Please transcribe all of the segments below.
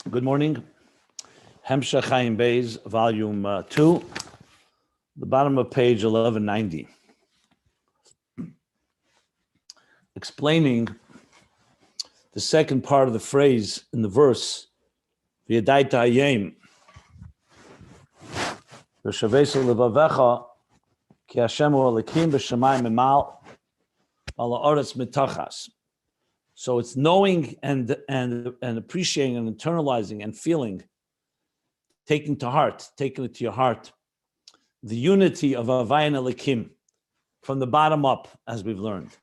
Good morning. Hemshech Chaim Beis, volume 2, the bottom of page 1190. Explaining the second part of the phrase in the verse, V'yadaita Ayin, V'shavesa levavecha, ki Hashem hu Elokim b'shamayim mimal, ala oretz mitachas. So it's knowing and appreciating and internalizing and feeling, taking it to your heart, the unity of Ayin Elokim from the bottom up, as we've learned.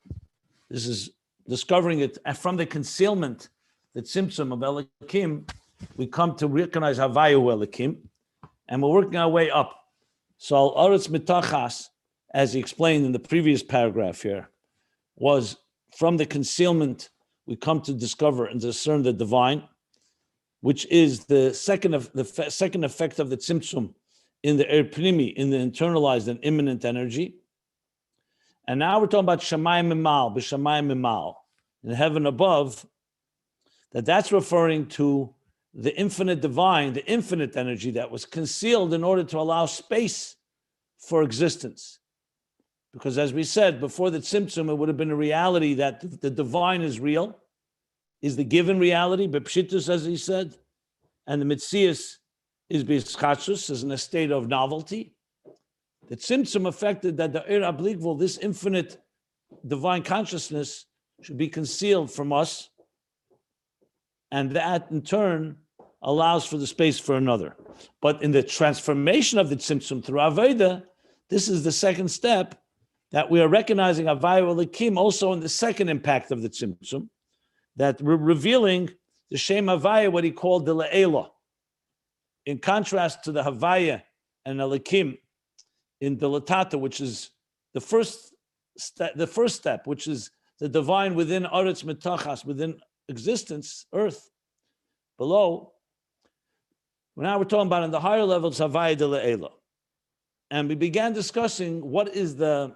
This is discovering it from the concealment, the Tzimtzum of Elokim. We come to recognize Havayu Elokim, and we're working our way up. So Al Oretz Mitachas, as he explained in the previous paragraph here, was from the concealment we come to discover and discern the divine, which is the second effect of the Tzimtzum in the Pnimi, in the internalized and immanent energy. And now we're talking about Shamayim Mimal, B'Shamayim Mimal, in heaven above, that's referring to the infinite divine, the infinite energy that was concealed in order to allow space for existence. Because as we said, before the Tzimtzum, it would have been a reality that the divine is real, is the given reality, B'Pshitus, as he said, and the Metzius is B'Schatzus, is in a state of novelty. The Tzimtzum affected that the Abligvul, this infinite divine consciousness, should be concealed from us, and that in turn allows for the space for another. But in the transformation of the Tzimtzum through Aveda, this is the second step, that we are recognizing Havayu Elokim also in the second impact of the Tzimtzum, that we're revealing the Shem Havaya, what he called the Le'ela. In contrast to the Havaya and Elokim in the Latata, which is the first step, which is the divine within Aretz Mitachas, within existence, earth, below. Now we're talking about in the higher levels, Havaya de Le'ela. And we began discussing what is the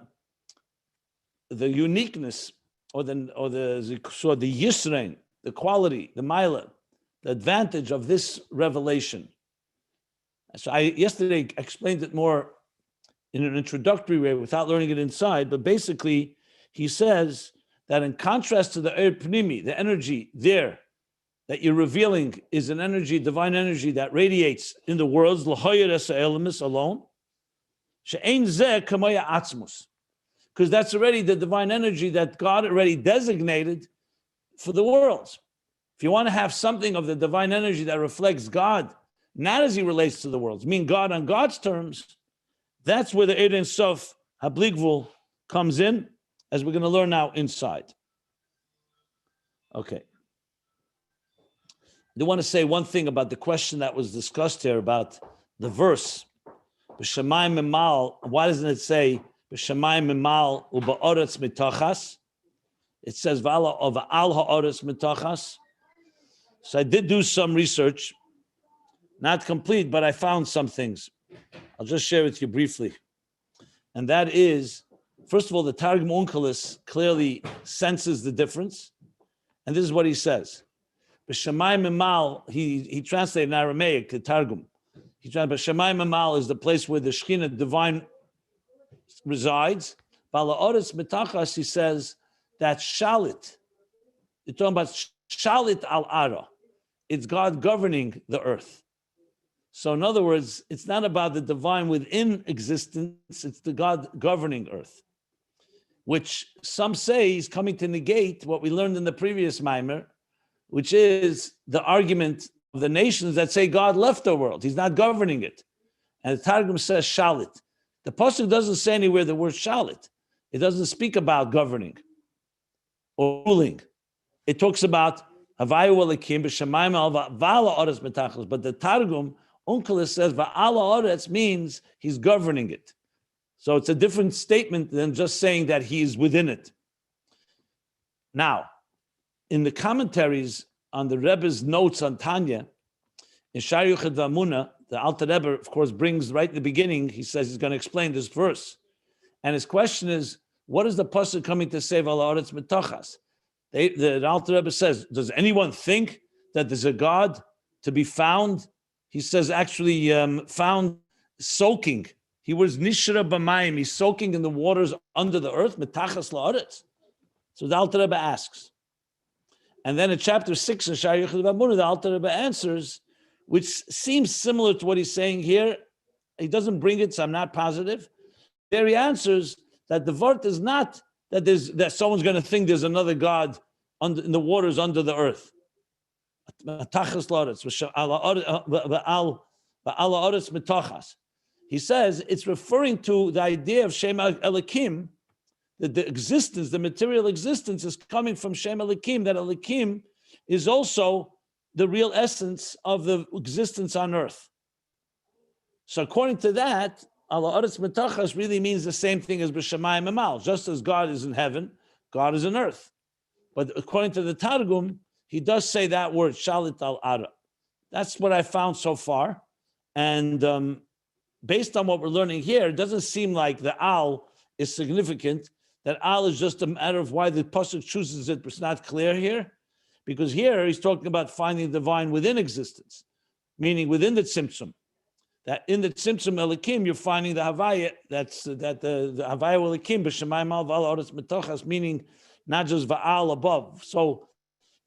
uniqueness or the yisrein, the quality, the mila, the advantage of this revelation. So I yesterday explained it more in an introductory way without learning it inside, but basically he says that in contrast to the Pnimi, the energy there that you're revealing is an energy, divine energy that radiates in the worlds, alone, because that's already the divine energy that God already designated for the worlds. If you want to have something of the divine energy that reflects God, not as he relates to the worlds, mean God on God's terms, that's where the Eid Ein Sof Habligvul comes in, as we're going to learn now inside. Okay. I do want to say one thing about the question that was discussed here about the verse. B'Shamayim Mimal, why doesn't it say B'Shamayim Mimal u'ba'oretz mitachas? It says V'al ha'oretz mitachas. So I did do some research, not complete, but I found some things. I'll just share with you briefly. And that is, first of all, the Targum Onkelos clearly senses the difference. And this is what he says. B'Shamayim Mimal, he translated in Aramaic, the Targum. B'Shamayim Mimal is the place where the Shekhinah divine resides. B'ala Oretz Mitachas, he says, that's Shalit. You're talking about Shalit al-Ara. It's God governing the earth. So in other words, it's not about the divine within existence, it's the God governing earth, which some say is coming to negate what we learned in the previous Maimer, which is the argument of the nations that say God left the world. He's not governing it. And the Targum says Shalit. The Pasuk doesn't say anywhere the word Shalit. It doesn't speak about governing or ruling. It talks about Havayu Elokim b'Shamayim v'ala oretz mitachas. But the Targum Onkelos says v'ala oretz means he's governing it. So it's a different statement than just saying that he's within it. Now, in the commentaries on the Rebbe's notes on Tanya, in Shiur V'Amuna, the Alter Rebbe, of course, brings right at the beginning, he says he's going to explain this verse. And his question is, what is the pasuk coming to say, V'ala oretz mitachas? The Alter Rebbe says, does anyone think that there's a God to be found. He says actually found soaking. He was nishra b'mayim. He's soaking in the waters under the earth. Metachas la'aretz. So the Alter Rebbe asks. And then in chapter 6 in Shiur the Alter Rebbe answers, which seems similar to what he's saying here. He doesn't bring it, so I'm not positive. There he answers that the vart is not that someone's going to think there's another God in the waters under the earth. He says it's referring to the idea of Shem Elikim, that the existence, the material existence, is coming from Shem Elikim, that Elikim is also the real essence of the existence on earth. So according to that, Allah Aretz Metachas really means the same thing as B'Shamayim Emal. Just as God is in heaven, God is in earth. But according to the Targum, he does say that word, Shalit al-Ara. That's what I found so far. And based on what we're learning here, it doesn't seem like the Al is significant. That Al is just a matter of why the Pasuk chooses it, but it's not clear here. Because here he's talking about finding the divine within existence, meaning within the Tzimtzum. That in the Tzimtzum Elikim, you're finding the Havaya, the Havaya Elikim, B'Shamayim Al V'Al Oretz Metochas, meaning not just Va'al above. So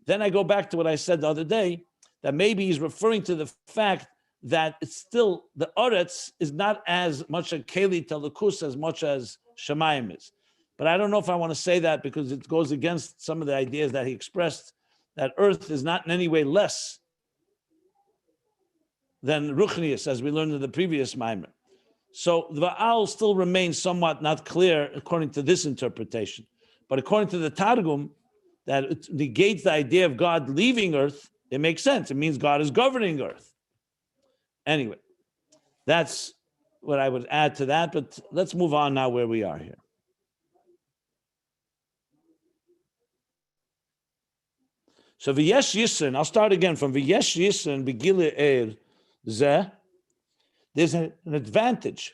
then I go back to what I said the other day, that maybe he's referring to the fact that it's still, the Oretz is not as much a Keli Telekus as much as Shamayim is. But I don't know if I want to say that because it goes against some of the ideas that he expressed, that earth is not in any way less than Ruchnius, as we learned in the previous Maimer. So the Va'al still remains somewhat not clear according to this interpretation. But according to the Targum, that it negates the idea of God leaving earth, it makes sense. It means God is governing earth. Anyway, that's what I would add to that, but let's move on now where we are here. So V'yesh Yisrin, I'll start again from V'yesh Yisrin B'gile Er Zeh. There's an advantage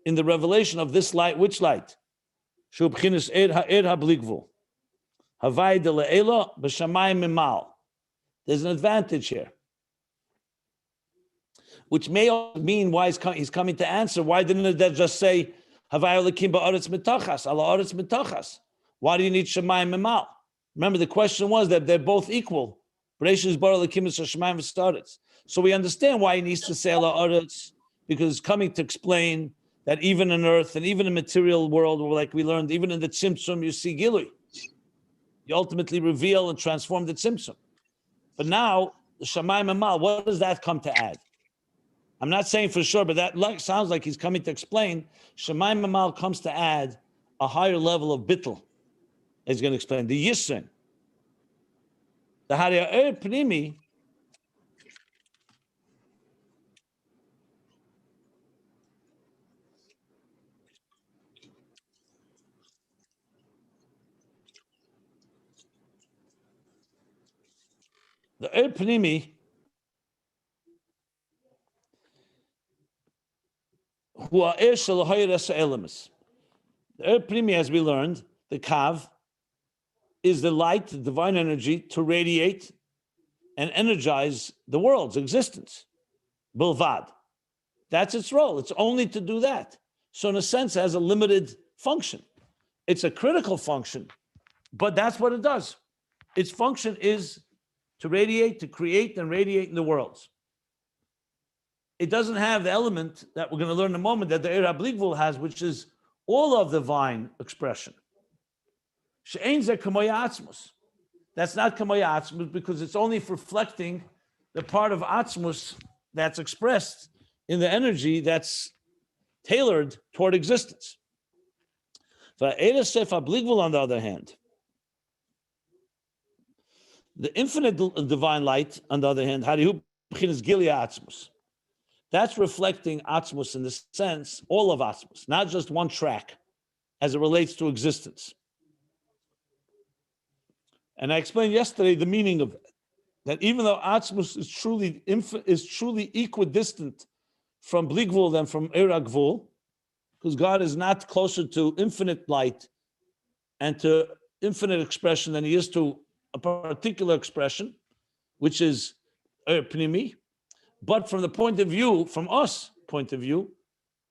in the revelation of this light. Which light? Shu b'chinas Er ha'bligvul. Havai de le'ela b'shamayim mimal. There's an advantage here. Which may mean why he's coming to answer. Why didn't it just say Havai lekim ba'aretz mitachas, ala aretz mitachas? Why do you need shamayim mimal? Remember, the question was that they're both equal. So we understand why he needs to say Allah Aretz, because it's coming to explain that even in earth and even in material world, like we learned, even in the Tzimtzum, you see Gilui. You ultimately reveal and transform the Tzimtzum. But now, the Shamayim Amal, what does that come to add? I'm not saying for sure, but that sounds like he's coming to explain. Shamayim Amal comes to add a higher level of bittul. He's going to explain the Yisrin. The Hariyah Pnimi, the Pnimi, who are the Pnimi, as we learned, the Kav, is the light, the divine energy, to radiate and energize the world's existence. Bilvad. That's its role. It's only to do that. So in a sense, it has a limited function. It's a critical function, but that's what it does. Its function is to radiate, to create and radiate in the worlds. It doesn't have the element that we're going to learn in a moment that the Eir HaBligvul has, which is all of divine expression. That's not kamoya atzmus because it's only reflecting the part of atzmus that's expressed in the energy that's tailored toward existence. On the other hand, the infinite divine light, on the other hand, that's reflecting atzmus in the sense, all of atzmus, not just one track as it relates to existence. And I explained yesterday the meaning of it, that even though Atzmus is truly equidistant from Bligvul than from Eragvul, because God is not closer to infinite light and to infinite expression than he is to a particular expression, which is pnimi, but from the point of view, from us point of view,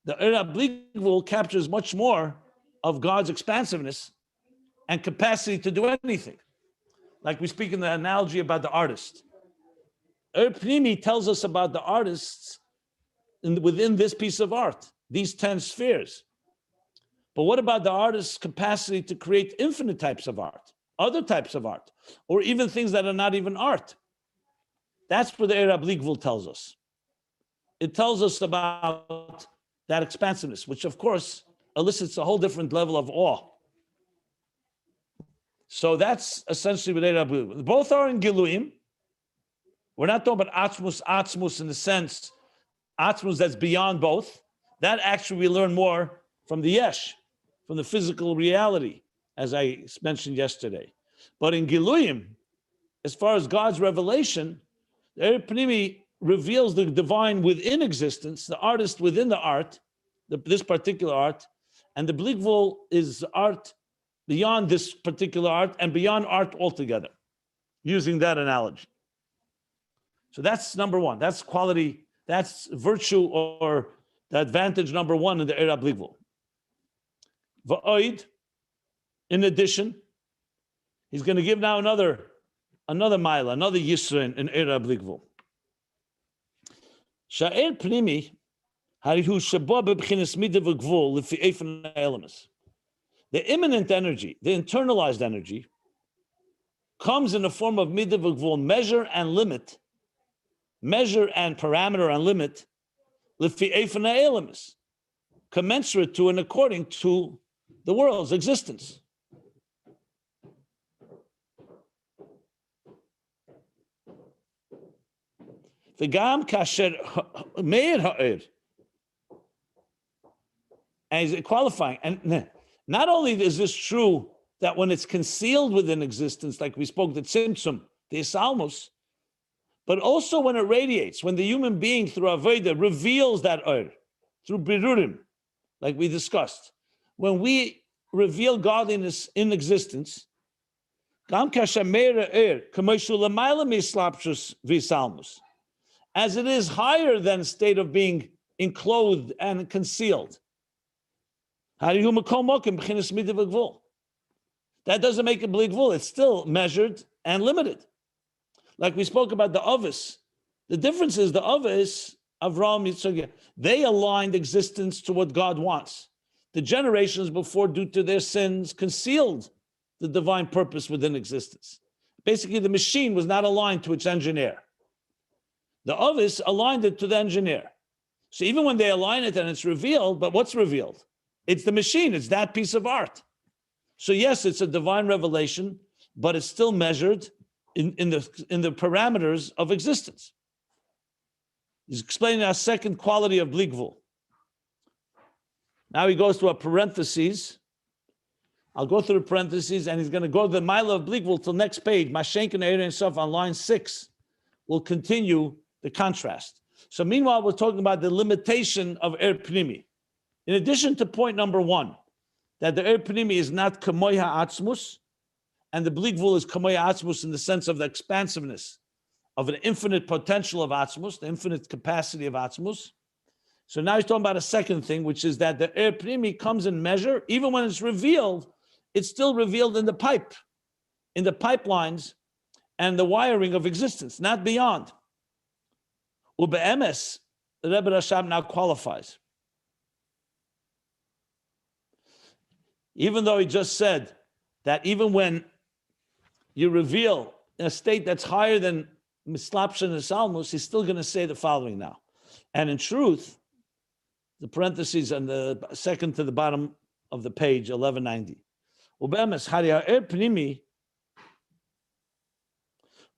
the oblique captures much more of God's expansiveness and capacity to do anything. Like we speak in the analogy about the artist. Pnimi tells us about the artists within this piece of art, these 10 spheres. But what about the artist's capacity to create infinite types of art, other types of art, or even things that are not even art? That's what the oblique tells us. It tells us about that expansiveness, which of course elicits a whole different level of awe. So that's essentially what oblique. Both are in Giluim. We're not talking about atzmus in the sense, atzmus that's beyond both. That actually we learn more from the yesh, from the physical reality, as I mentioned yesterday. But in Giluyim, as far as God's revelation, the Pnimi reveals the divine within existence, the artist within the art, this particular art, and the Bligvul is art beyond this particular art and beyond art altogether, using that analogy. So that's number one. That's quality, that's virtue or the advantage number one in the Eira Bligvul. Va'oid, in addition, he's going to give now another mile, another yisra in Eira Bligvul. Sha'er Pnimi, harihu shabo b'b'chinas midah v'gvul l'fi eifan ha'elemes. The immanent energy, the internalized energy, comes in the form of midah v'gvul, measure and limit, measure and parameter and limit, l'fi eifan ha'elemes, commensurate to and according to the world's existence. V'gam kasher meir ha'er, and he's qualifying. And not only is this true that when it's concealed within existence, like we spoke, the Tzimtzum, the Isalmos, but also when it radiates, when the human being through Avodah reveals that Ur, through Birurim, like we discussed. When we reveal godliness in existence, as it is higher than state of being enclosed and concealed. That doesn't make it bligvul. It's still measured and limited. Like we spoke about the Ovis. The difference is the Ovis, Avraham, Yitzchak, they aligned existence to what God wants. The generations before, due to their sins, concealed the divine purpose within existence. Basically, the machine was not aligned to its engineer. The Ovis aligned it to the engineer. So even when they align it and it's revealed, but what's revealed? It's the machine, it's that piece of art. So yes, it's a divine revelation, but it's still measured in the parameters of existence. He's explaining our second quality of Bligvul. Now he goes to a parentheses. I'll go through the parentheses, and he's going to go to the Mila of Bligvul till next page. Mashenk and Eir Sof on line 6 will continue the contrast. So meanwhile, we're talking about the limitation of Eir Pnimi. In addition to point number 1, that the Eir Pnimi is not Kamoy HaAtzmus, and the Bligvul is Kamoy HaAtzmus in the sense of the expansiveness of an infinite potential of Atzmus, the infinite capacity of Atzmus. So now he's talking about a second thing, which is that the Eir Pnimi comes in measure, even when it's revealed, it's still revealed in the pipe, in the pipelines and the wiring of existence, not beyond. Ube'emes, the Rebbe Rashab now qualifies. Even though he just said that even when you reveal a state that's higher than Mislapshan and Salmus, he's still going to say the following now. And in truth, the parentheses on the second to the bottom of the page, 1190. Ubemes Hariya Eir Pnimi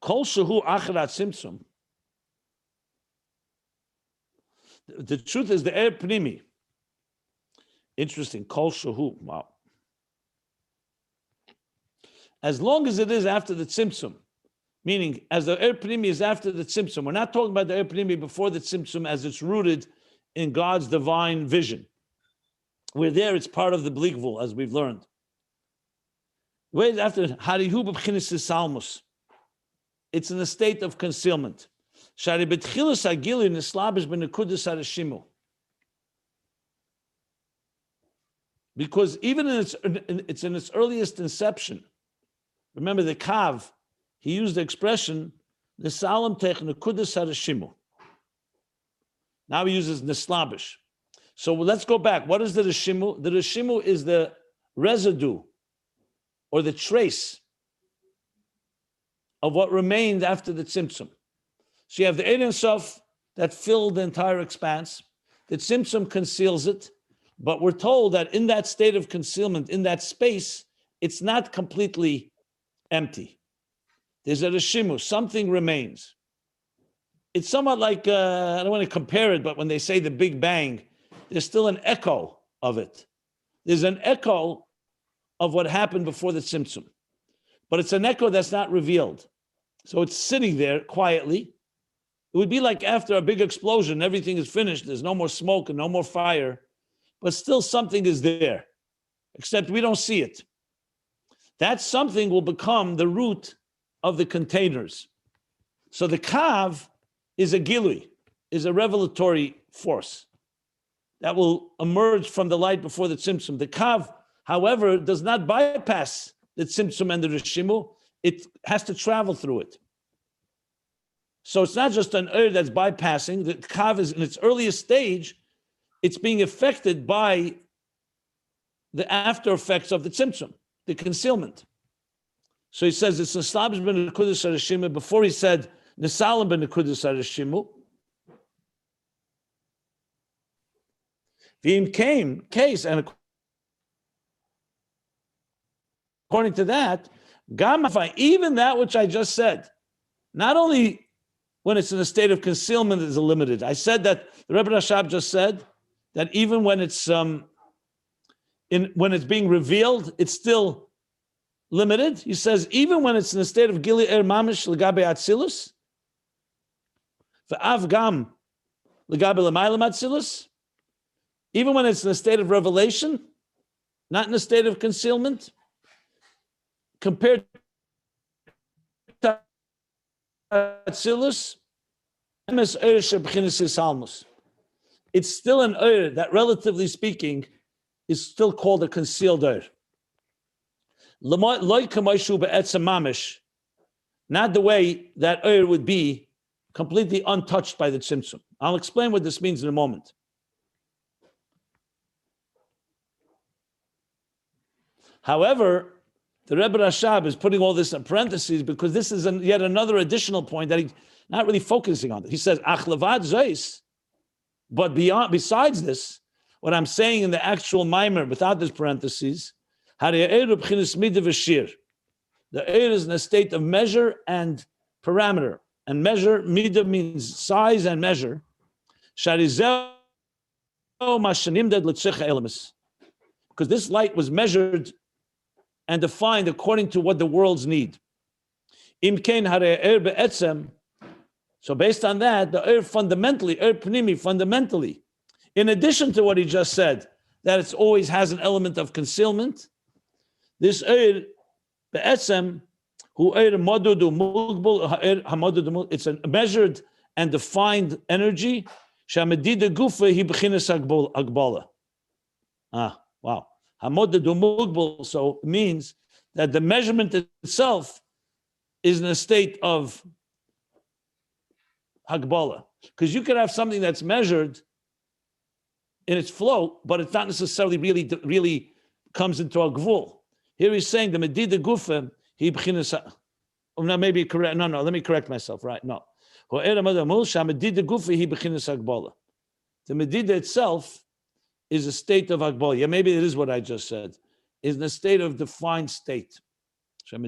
Kol Shehu Acharat Tzimtzum. The truth is the Eir Pnimi. Interesting. Kol Shehu. Wow. As long as it is after the Tzimtzum, meaning as the Eir Pnimi is after the Tzimtzum, we're not talking about the Eir Pnimi before the Tzimtzum as it's rooted in God's divine vision. We're there, it's part of the Bligvul, as we've learned. Wait, after Harihu b'chinis salmus, it's in a state of concealment. Shari betchilas hagilui nislabish b'nekudus harashimu. Because even it's in its earliest inception. Remember the Kav, he used the expression nisalam tech nekudus harashimu. Now he uses nislabish. So let's go back. What is the reshimu? The reshimu is the residue or the trace of what remained after the Tzimtzum. So you have the Ein Sof that filled the entire expanse. The Tzimtzum conceals it, but we're told that in that state of concealment, in that space, it's not completely empty. There's a reshimu, something remains. It's somewhat like, I don't want to compare it, but when they say the Big Bang, there's still an echo of it. There's an echo of what happened before the Tzimtzum. But it's an echo that's not revealed. So it's sitting there quietly. It would be like after a big explosion, everything is finished, there's no more smoke and no more fire, but still something is there, except we don't see it. That something will become the root of the containers. So the Kav is a gilui, is a revelatory force that will emerge from the light before the Tzimtzum. The Kav, however, does not bypass the Tzimtzum and the Rishimu. It has to travel through it. So it's not just an that's bypassing. The Kav is in its earliest stage, it's being affected by the after effects of the Tzimtzum, the concealment. So he says it's Nislabish ben Nekudus Harashimu. Before he said Nisalim ben Nekudus Harashimu. V'im case, and according to that, even that which I just said, not only when it's in a state of concealment is limited. I said that the Rebbe Rashab just said that even when it's when it's being revealed, it's still limited. He says even when it's in a state of gili mamish legabe atzilus, v'av gam legabe l'maylam atzilus, even when it's in a state of revelation, not in a state of concealment, compared to Atzilus, it's still an that, relatively speaking, is still called a concealed not the way that would be completely untouched by the Tzimtzum. I'll explain what this means in a moment. Lehoira, the Rebbe Rashab is putting all this in parentheses because this is yet another additional point that he's not really focusing on. He says, Ach levad zeis, but besides this, what I'm saying in the actual mimer, without this parentheses, the air is in a state of measure and parameter. And measure, midah means size and measure. Because this light was measured and defined according to what the worlds need. So based on that, the Eir fundamentally, in addition to what he just said, that it always has an element of concealment, this Eir be'etzem, it's a measured and defined energy. Wow. So it means that the measurement itself is in a state of hagbala. Because you could have something that's measured in its flow, but it's not necessarily really comes into a gvul. Here he's saying the medida gufa, he b'chinas, maybe correct, no, let me correct myself, right? No. The medida itself is a state of hagbala. Yeah, maybe it is what I just said. Is in a state of defined state. You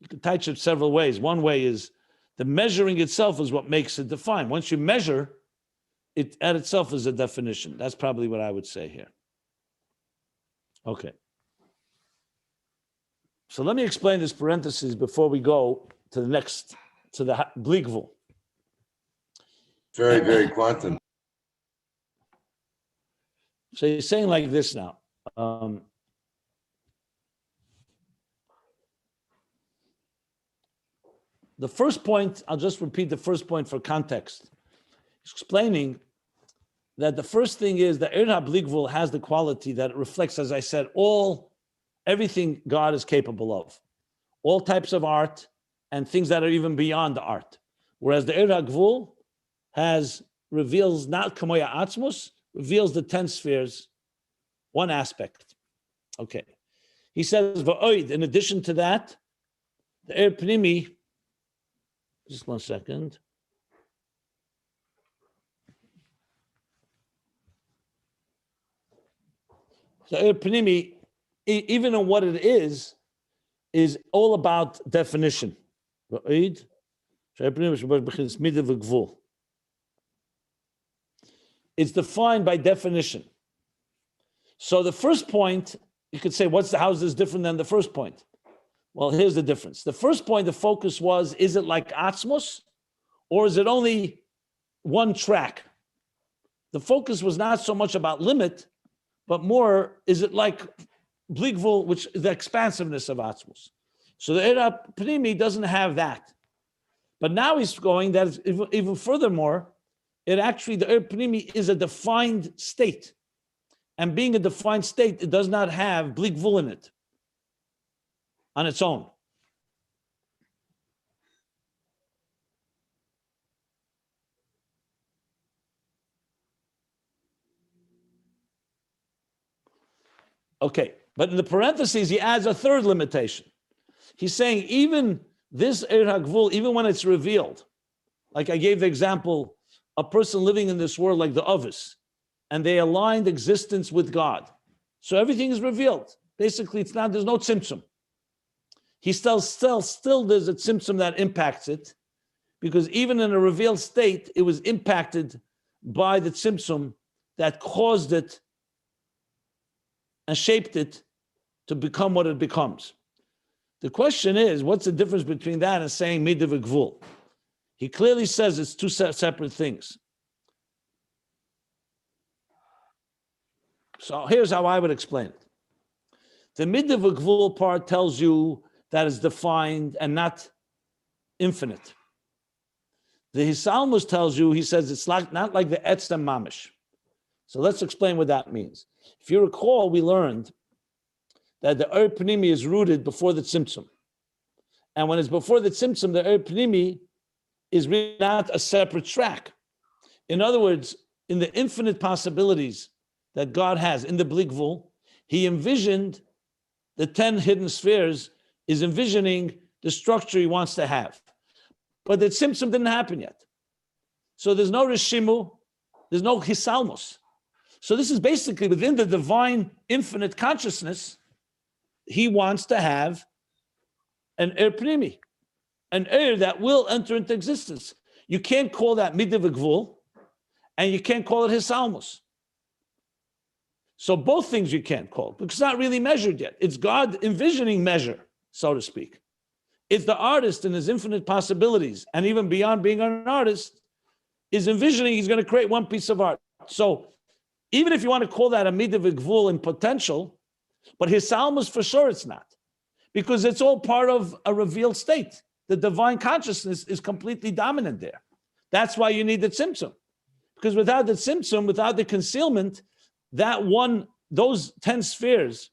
can touch it several ways. One way is the measuring itself is what makes it defined. Once you measure, it at itself is a definition. That's probably what I would say here. Okay. So let me explain this parenthesis before we go to the next, to the Bligvul. Very, very quantum. So he's saying like this now. the first point, I'll just repeat the first point for context. He's explaining that the first thing is that Eir HaBligvul has the quality that it reflects, as I said, everything God is capable of, all types of art and things that are even beyond the art. Whereas the Eir HaGvul reveals not Kamoya Atzmus, reveals the 10 spheres, one aspect. Okay. He says, V'oid, in addition to that, the Eir Pnimi, just 1 second. So Eir Pnimi, even in what it is all about definition. It's defined by definition. So the first point, you could say, how is this different than the first point? Well, here's the difference. The first point, the focus was, is it like Atzmos, or is it only one track? The focus was not so much about limit, but more, is it like Bligvul, which is the expansiveness of Atzmos. So the Eir Pnimi doesn't have that. But now he's going that even furthermore, the Eir Pnimi is a defined state. And being a defined state, it does not have Bligvul in it on its own. Okay, but in the parentheses, he adds a third limitation. He's saying even this Eir HaGvul, even when it's revealed, like I gave the example, a person living in this world like the Ovis, and they aligned existence with God. So everything is revealed. Basically, there's no Tzimtzum. He still there's a Tzimtzum that impacts it, because even in a revealed state, it was impacted by the Tzimtzum that caused it and shaped it to become what it becomes. The question is, what's the difference between that and saying Midah v'Gvul? He clearly says it's two separate things. So here's how I would explain it. The Midah v'Gvul part tells you that it's defined and not infinite. The Hisalmus tells you, he says it's not like the Etzem Mamish. So let's explain what that means. If you recall, we learned that the Eir Pnimi is rooted before the Tzimtzum. And when it's before the Tzimtzum, the Eir Pnimi is really not a separate track. In other words, in the infinite possibilities that God has in the Bligvul, he envisioned the 10 hidden spheres, is envisioning the structure he wants to have. But the Tzimtzum didn't happen yet. So there's no Rishimu, there's no Hisalmus. So this is basically within the divine infinite consciousness, he wants to have an Eir Pnimi, an Eir that will enter into existence. You can't call that Midah v'Gvul, and you can't call it Hisalmus. So both things you can't call, because it's not really measured yet. It's God envisioning measure, so to speak. It's the artist in his infinite possibilities, and even beyond being an artist, is envisioning he's going to create one piece of art. So even if you want to call that a Midah v'Gvul in potential, but Hisalmus for sure it's not, because it's all part of a revealed state. The divine consciousness is completely dominant there. That's why you need the Tzimtzum, because without the Tzimtzum, without the concealment, those 10 spheres,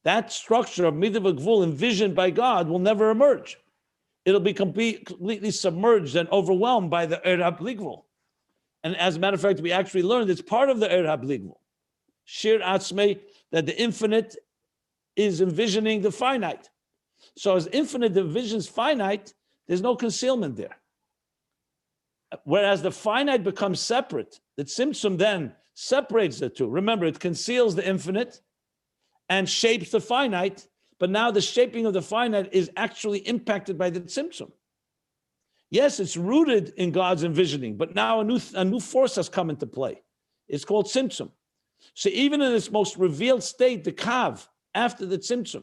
that structure of Midah v'Gvul envisioned by God will never emerge. It'll be completely submerged and overwhelmed by the Eir HaBligvul. And as a matter of fact, we actually learned it's part of the Eir HaBligvul. Shir Atzmei, that the infinite is envisioning the finite. So as infinite envisions finite, there's no concealment there. Whereas the finite becomes separate, the Tzimtzum then separates the two. Remember, it conceals the infinite and shapes the finite, but now the shaping of the finite is actually impacted by the Tzimtzum. Yes, it's rooted in God's envisioning, but now a new force has come into play. It's called Tzimtzum. So even in its most revealed state, the Kav, after the Tzimtzum,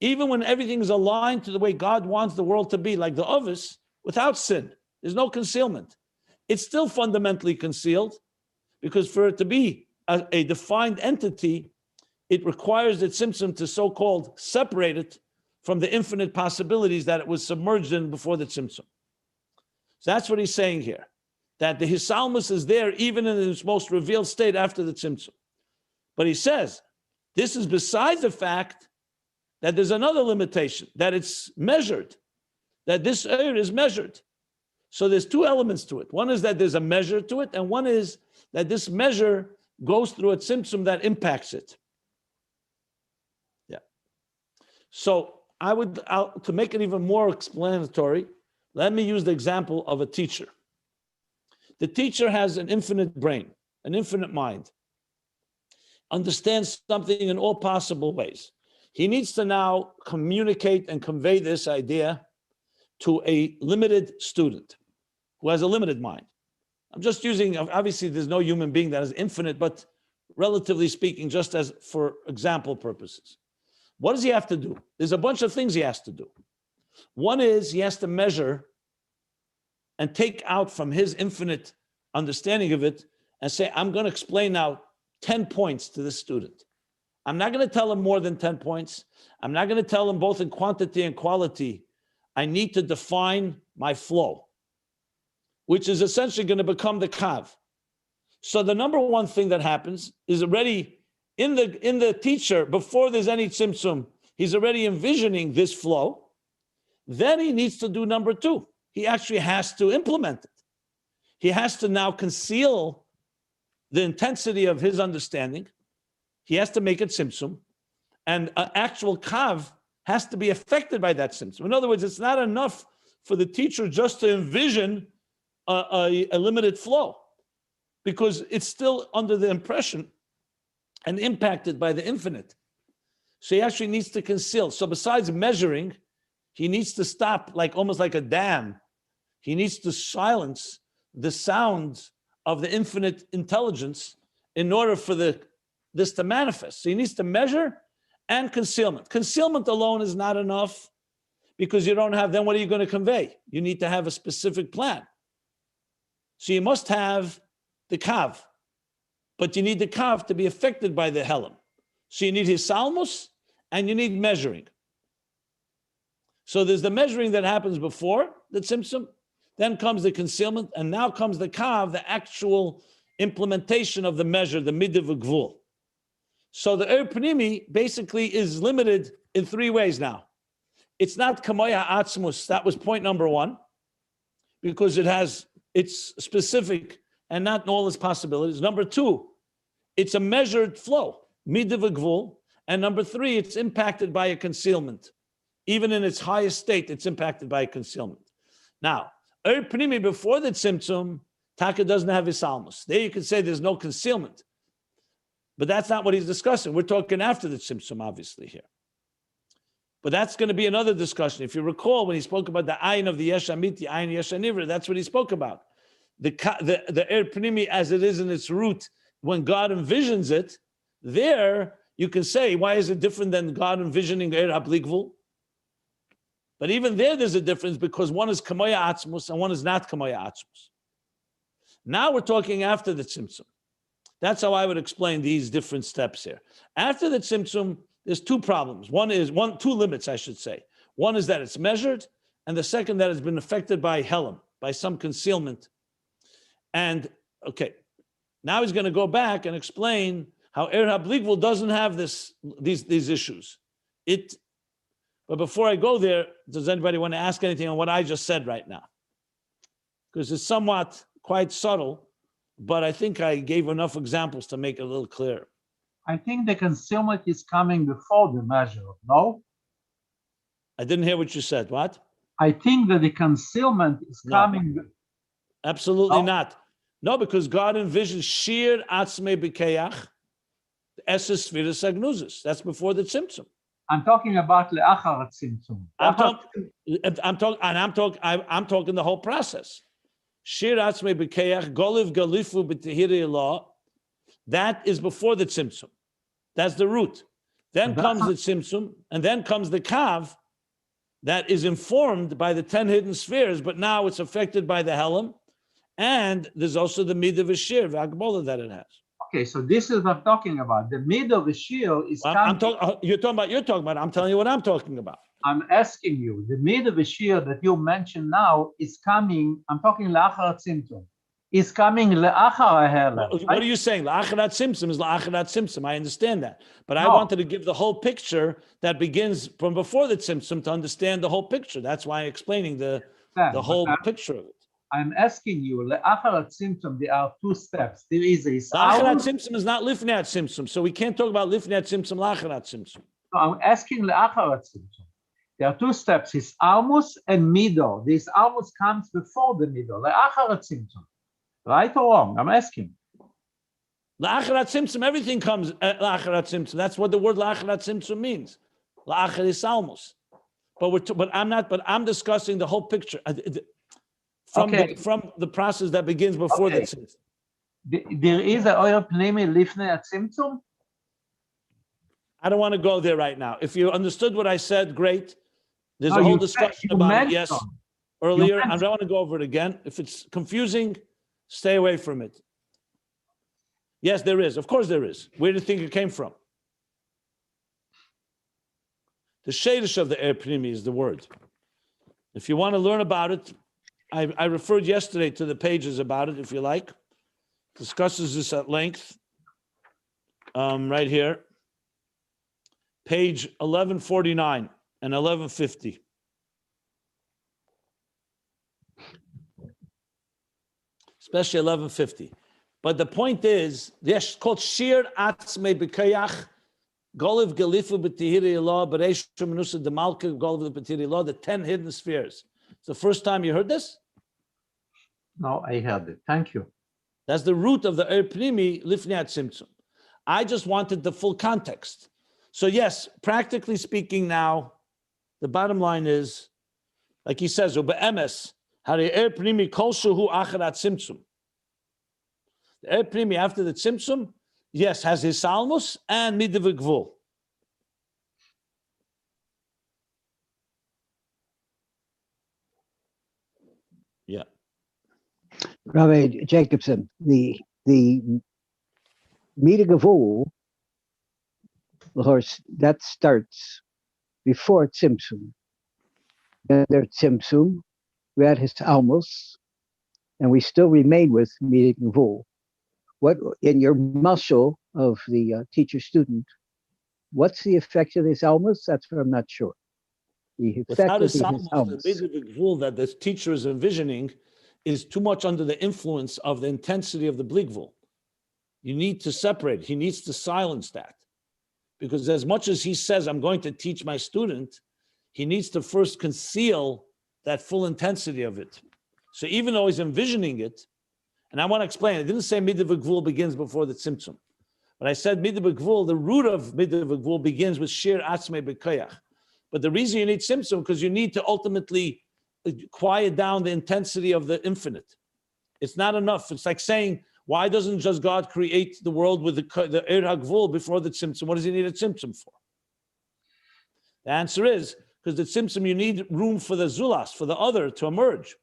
even when everything is aligned to the way God wants the world to be, like the Ovis, without sin, there's no concealment. It's still fundamentally concealed, because for it to be a defined entity, it requires the Tzimtzum to so-called separate it from the infinite possibilities that it was submerged in before the Tzimtzum. So that's what he's saying here, that the Hisalmus is there even in its most revealed state after the Tzimtzum. But he says, this is besides the fact that there's another limitation, that it's measured, that this Eir is measured. So there's two elements to it. One is that there's a measure to it, and one is that this measure goes through a Tzimtzum that impacts it. Yeah. So to make it even more explanatory, let me use the example of a teacher. The teacher has an infinite brain, an infinite mind, understands something in all possible ways. He needs to now communicate and convey this idea to a limited student who has a limited mind. I'm just using, obviously there's no human being that is infinite, but relatively speaking, just as for example purposes. What does he have to do? There's a bunch of things he has to do. One is he has to measure and take out from his infinite understanding of it and say, I'm going to explain now 10 points to this student. I'm not going to tell him more than 10 points. I'm not going to tell him both in quantity and quality. I need to define my flow, which is essentially going to become the kav. So the number one thing that happens is already in the teacher, before there's any tzimtzum, he's already envisioning this flow. Then he needs to do number two. He actually has to implement it. He has to now conceal the intensity of his understanding. He has to make it tzimtzum, and an actual kav has to be affected by that tzimtzum. In other words, it's not enough for the teacher just to envision a limited flow, because it's still under the impression and impacted by the infinite. So he actually needs to conceal. So besides measuring, he needs to stop, like almost like a dam. He needs to silence the sound of the infinite intelligence in order for this to manifest. So he needs to measure and concealment. Concealment alone is not enough, because you don't have, then what are you going to convey? You need to have a specific plan. So you must have the kav, but you need the kav to be affected by the helam. So you need his salmus and you need measuring. So there's the measuring that happens before the tzimtzum, then comes the concealment, and now comes the kav, the actual implementation of the measure, the midav gvul. So the er pnimi basically is limited in three ways now. It's not kamoya atzmus, that was point number one, because it's specific and not in all its possibilities. Number two, it's a measured flow, midav gvul. And number three, it's impacted by a concealment. Even in its highest state, it's impacted by a concealment. Now, er pnimi before the tzimtzum, Taka doesn't have his salmus. There you could say there's no concealment. But that's not what he's discussing. We're talking after the tzimtzum, obviously, here. But that's going to be another discussion. If you recall, when he spoke about the ayin of the yesh amiti, ayin yesh anivra, that's what he spoke about. The er pnimi as it is in its root, when God envisions it, there you can say, why is it different than God envisioning er habligvul? But even there's a difference, because one is kamoya atzmus and one is not kamoya atzmus. Now we're talking after the tzimtzum. That's how I would explain these different steps here. After the tzimtzum, there's two problems. Two limits, I should say. One is that it's measured, and the second that it's been affected by helam, by some concealment. And okay, now he's going to go back and explain how er habligvul doesn't have these issues. But before I go there, does anybody want to ask anything on what I just said right now? Because it's somewhat quite subtle, but I think I gave enough examples to make it a little clearer. I think the concealment is coming before the measure, no? I didn't hear what you said. What? I think that the concealment is coming. Absolutely not. No, because God envisions Shiur atzmei b'keach, eses sfiras agnuzis. That's before the tzimtzum. I'm talking about le'achar tzimtzum. I'm talking the whole process. Shiur atzmei b'keach, goliv galifu b'tehiri law. That is before the tzimtzum. That's the root. Then comes the tzimtzum, and then comes the kav that is informed by the 10 hidden spheres, but now it's affected by the helam, and there's also the midah v'shir, v'agbola that it has. Okay, so this is what I'm talking about. The midah v'shir is coming. You're talking about. I'm telling you what I'm talking about. I'm asking you, the mid of the Shiur that you mentioned now is coming, I'm talking La'achar Tzimtzum, is coming La'achar Ha'helem. What are you saying? La'acharat Tzimtzum is La'acharat Tzimtzum. I understand that. But I No. wanted to give the whole picture that begins from before the Tzimtzum to understand the whole picture. That's why I'm explaining the whole picture of it. I'm asking you, La'achar Tzimtzum, there are two steps. There is a La'acharat Tzimtzum is not Lifnei Tzimtzum. So we can't talk about Lifnei Tzimtzum, La'acharat Tzimtzum. No, I'm asking La'achar Tzimtzum. There are two steps, his almus and mido. This almus comes before the mido, La'achar Tzimtzum. Right or wrong? I'm asking. La'acharat Tzimtzum, everything comes at La'acharat Tzimtzum. That's what the word La'acharat Tzimtzum means. La'achar is almus. But I'm discussing the whole picture from the process that begins before the Tzimtzum. There is a oil pnimi lifnei Tzimtzum. I don't want to go there right now. If you understood what I said, great. There's a whole discussion about it. Yes, earlier. I don't want to go over it again. If it's confusing, stay away from it. Yes, there is. Of course there is. Where do you think it came from? The shadish of the air pnimi is the word. If you want to learn about it, I referred yesterday to the pages about it, if you like. Discusses this at length. Right here. Page 1149 and 1150. Especially 1150. But the point is, it's called Shiur Atzmei B'Kayach, Goliv Gelifu B'Tihiri Allah, Beresh Menusa Demalka, Goliv B'Tihiri Allah, the 10 hidden spheres. It's the first time you heard this? No, I heard it. Thank you. That's the root of the Er Pnimi Lifnei Tzimtzum. I just wanted the full context. So yes, practically speaking now, the bottom line is, like he says, Ube'emes, Hari Er Pnimi Kol Shehu Acharat Tzimtzum. The Er Pnimi after the Tzimtzum, yes, has his salmus and midah v'gvul. Yeah. Rabbi Jacobson, the midah gavul, of course, that starts before Tzimtzum. Then there's Tzimtzum, we had his almos, and we still remain with midah gavul. What in your muscle of the teacher-student, what's the effect of this almos? That's what I'm not sure. The effect Without of his his salmus, almos. the midah v'gvul that the teacher is envisioning is too much under the influence of the intensity of the bligvul. You need to separate. He needs to silence that. Because as much as he says, I'm going to teach my student, he needs to first conceal that full intensity of it. So even though he's envisioning it, and I want to explain, I didn't say midah v'gvul begins before the tzimtzum. But I said midah v'gvul, the root of midah v'gvul begins with Shiur Atzmei B'Koyach. But the reason you need tzimtzum, because you need to ultimately quiet down the intensity of the infinite. It's not enough. It's like saying, why doesn't just God create the world with the Er HaGvul before the Tzimtzum? What does he need a Tzimtzum for? The answer is, because the Tzimtzum, you need room for the Zulas, for the other to emerge.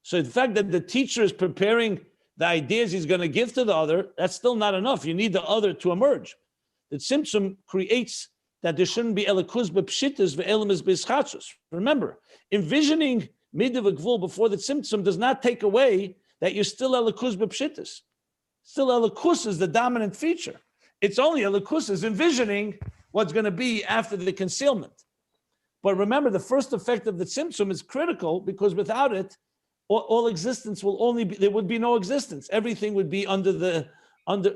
So the fact that the teacher is preparing the ideas he's going to give to the other, that's still not enough. You need the other to emerge. The Tzimtzum creates that there shouldn't be Elikuz b'pshitas ve'elemis b'schachos. Remember, envisioning midah v'gvul before the Tzimtzum does not take away that you're still Elikuz b'pshitas. Still Elikuz is the dominant feature. It's only Elikuz is envisioning what's going to be after the concealment. But remember, the first effect of the Tzimtzum is critical because without it, all existence will only be, there would be no existence. Everything would be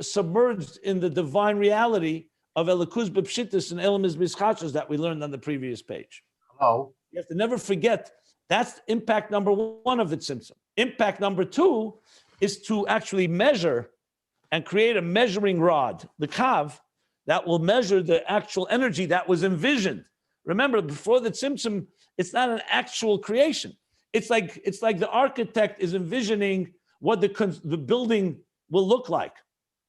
submerged in the divine reality of Elikuz b'pshitas and Elemis b'schachos that we learned on the previous page. Hello. You have to never forget that's impact number one of the Tzimtzum. Impact number two is to actually measure and create a measuring rod, the kav, that will measure the actual energy that was envisioned. Remember, before the Tzimtzum, it's not an actual creation. It's like the architect is envisioning what the building will look like,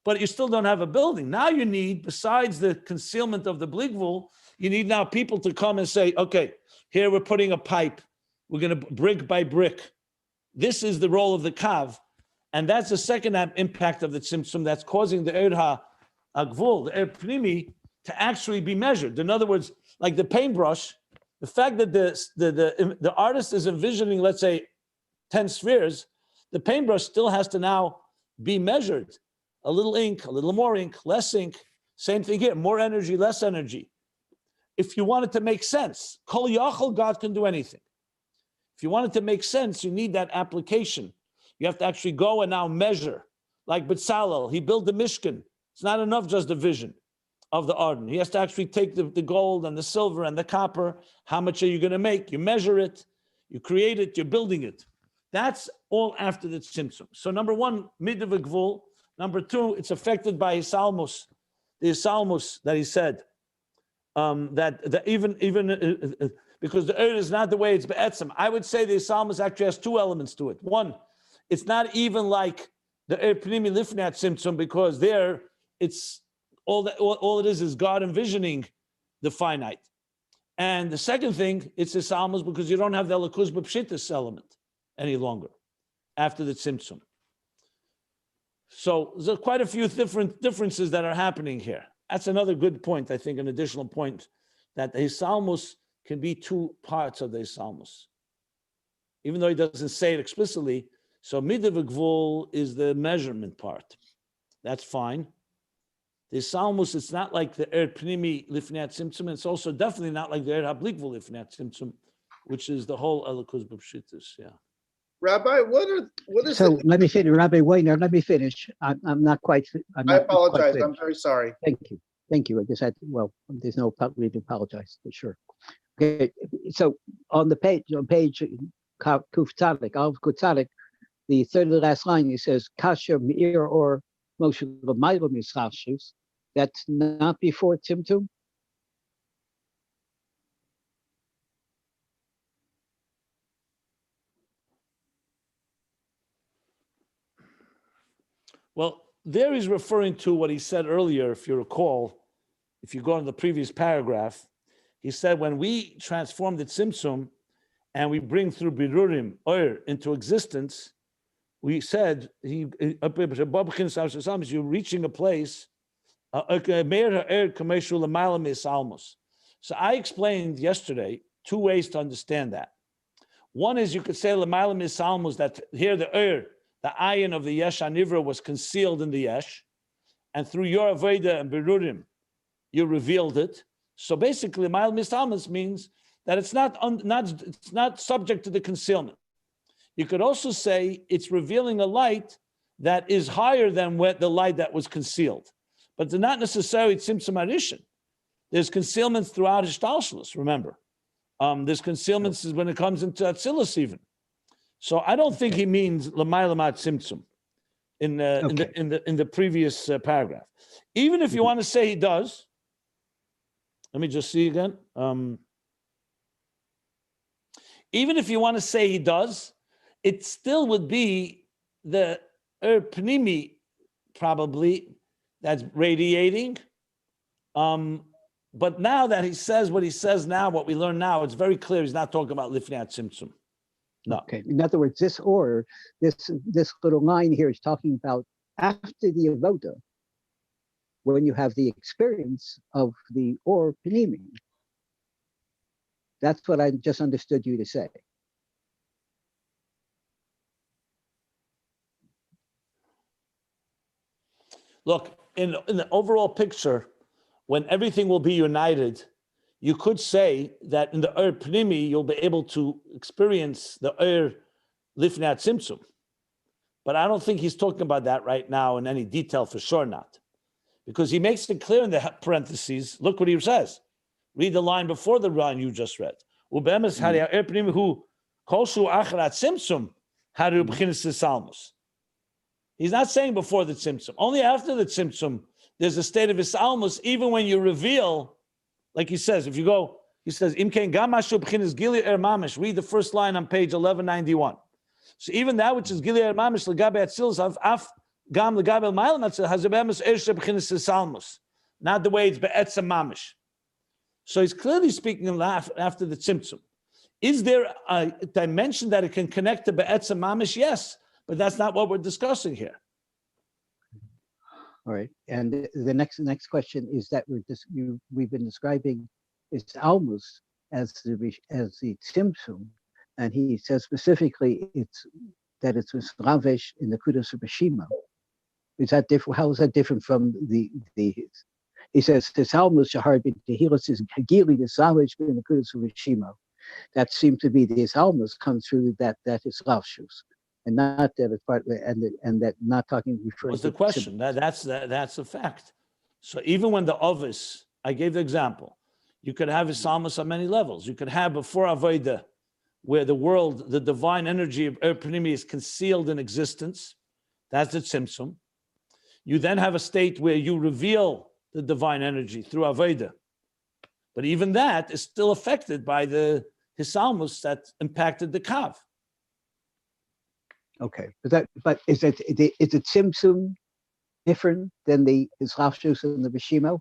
but you still don't have a building. Now you need, besides the concealment of the bligvul, you need now people to come and say, okay, here we're putting a pipe. We're going to brick by brick. This is the role of the kav. And that's the second impact of the tzimtzum that's causing the er ha'gvul, the er pnimi, to actually be measured. In other words, like the paintbrush, The fact that the artist is envisioning, let's say, 10 spheres, the paintbrush still has to now be measured. A little ink, a little more ink, less ink. Same thing here, more energy, less energy. If you want it to make sense, Kol Yachol, God can do anything. If you want it to make sense, you need that application. You have to actually go and now measure. Like B'Tzalel, he built the Mishkan. It's not enough just the vision of the Arden. He has to actually take the gold and the silver and the copper. How much are you going to make? You measure it, you create it, you're building it. That's all after the Tzimtzum. So number one, midah v'gvul. Number two, it's affected by his salmos, the salmos that he said, that even because the earth is not the way it's be'etzem. I would say the salmos actually has two elements to it. One, it's not even like the earth pnimi lifnat tzimtzum, because there it's all it is God envisioning the finite. And the second thing, it's the salmos because you don't have the lakuz b'pshittus element any longer after the tzimtzum. So there's quite a few differences that are happening here. That's another good point, I think, an additional point, that the Hisalmus can be two parts of the Hisalmus. Even though he doesn't say it explicitly, so midah v'gvul is the measurement part. That's fine. The Hisalmus, it's not like the er pnimi lifnei tzimtzum, it's also definitely not like the er hablikvul lifnei tzimtzum, which is the whole elikuz b'pshittus, yeah. Rabbi, what is So it? let me finish, Rabbi Weiner, let me finish. I'm not quite. I not quite apologize. finished. I'm very sorry. Thank you. Thank you. I just had, well, there's no need to apologize, but sure. Okay, so on page Kuf Tzadik, Al Kuf Tzadik, the third to the last line, it says, Kasher Meir or Moshe L'maylo Mischavshus. That's not before Tzimtzum? Well, there he's referring to what he said earlier, if you recall, if you go on the previous paragraph, he said when we transform the Tzimtzum and we bring through Birurim, Oyer, into existence, we said, you're reaching a place, so I explained yesterday 2 ways to understand that. One is you could say L'mayla Misalmos, that here the Ayin of the Yesh Anivra was concealed in the Yesh, and through your Aveda and Berurim, you revealed it. So basically, L'mayla Misalmos means that it's not subject to the concealment. You could also say it's revealing a light that is higher than the light that was concealed. But they're not necessarily Tzimtzum Arishin. There's concealments throughout Hishtalshalos, remember. There's concealments when it comes into Atzilus even. So I don't think he means L'mayla Tzimtzum in the previous paragraph. Even if you want to say he does, let me just see again. Even if you want to say he does, it still would be the Pnimi probably that's radiating. But now that he says what he says now, what we learn now, it's very clear he's not talking about Lifnei Tzimtzum. No. Okay. In other words, this little line here is talking about after the avoda, when you have the experience of the or pnimi. That's what I just understood you to say. Look, in the overall picture, when everything will be united, you could say that in the Pnimi, you'll be able to experience the Lifnei Tzimtzum. But I don't think he's talking about that right now in any detail, for sure not. Because he makes it clear in the parentheses, look what he says. Read the line before the line you just read. He's not saying before the Tzimtzum. Only after the Tzimtzum, there's a state of Isalmus, even when you reveal, like he says, if you go, he says, read the first line on page 1191. So even that which is Gili Mamish, Legabe Atzilus, Af Gam Legabe Mailam Atzil, has a Bemis Ershe B'chinis Isalmus, not the way it's Be'etzem Mamish. So he's clearly speaking after the Tzimtzum. Is there a dimension that it can connect to Be'etzem Mamish? Yes. But that's not what we're discussing here. All right, and the next question is that we've been describing is almost as the Tzimtzum, and he says specifically it's Ravesh in the Kudas Bashima. Is that different? How is that different from the? He says this Almus Shahar B'Tehilas is Hagili the Ravesh in the Kudas Bashima. That seems to be the Almus comes through that is Ravshus, and not that it's part and that not talking referring. What's the question? That's a fact. So even when the Ovis, I gave the example, you could have his Almus on many levels. You could have before Avodah, where the world, the divine energy of Pnimi is concealed in existence. That's the Tzimtzum. You then have a state where you reveal the divine energy through Avodah. But even that is still affected by the Hisalmus that impacted the Kav. Okay, but is the Tzimtzum different than the Islapshus and the Rishimo?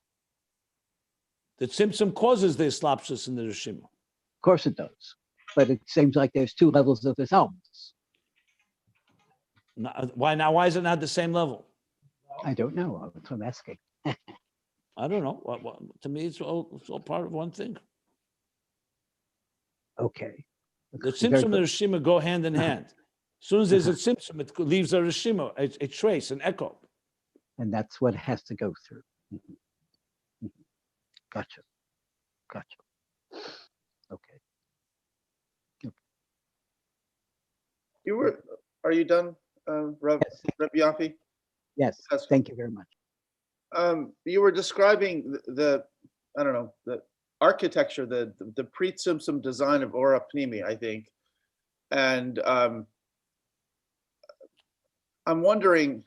The Tzimtzum causes the Islapshus and the Rishimo. Of course it does. But it seems like there's two levels of Islapshus. Why is it not the same level? I don't know. That's what I'm asking. I don't know. To me, it's all part of one thing. Okay. The Tzimtzum and the Rishima go hand in hand. As soon as there's a Tzimtzum, it leaves a Rishima, a trace, an echo. And that's what it has to go through. Mm-hmm. Gotcha. Okay. Are you done, Rabbi Yaffe? Yes. Thank you very much. You were describing the architecture, the pre-Tzimtzum design of Ora Pnimi, I think. And I'm wondering,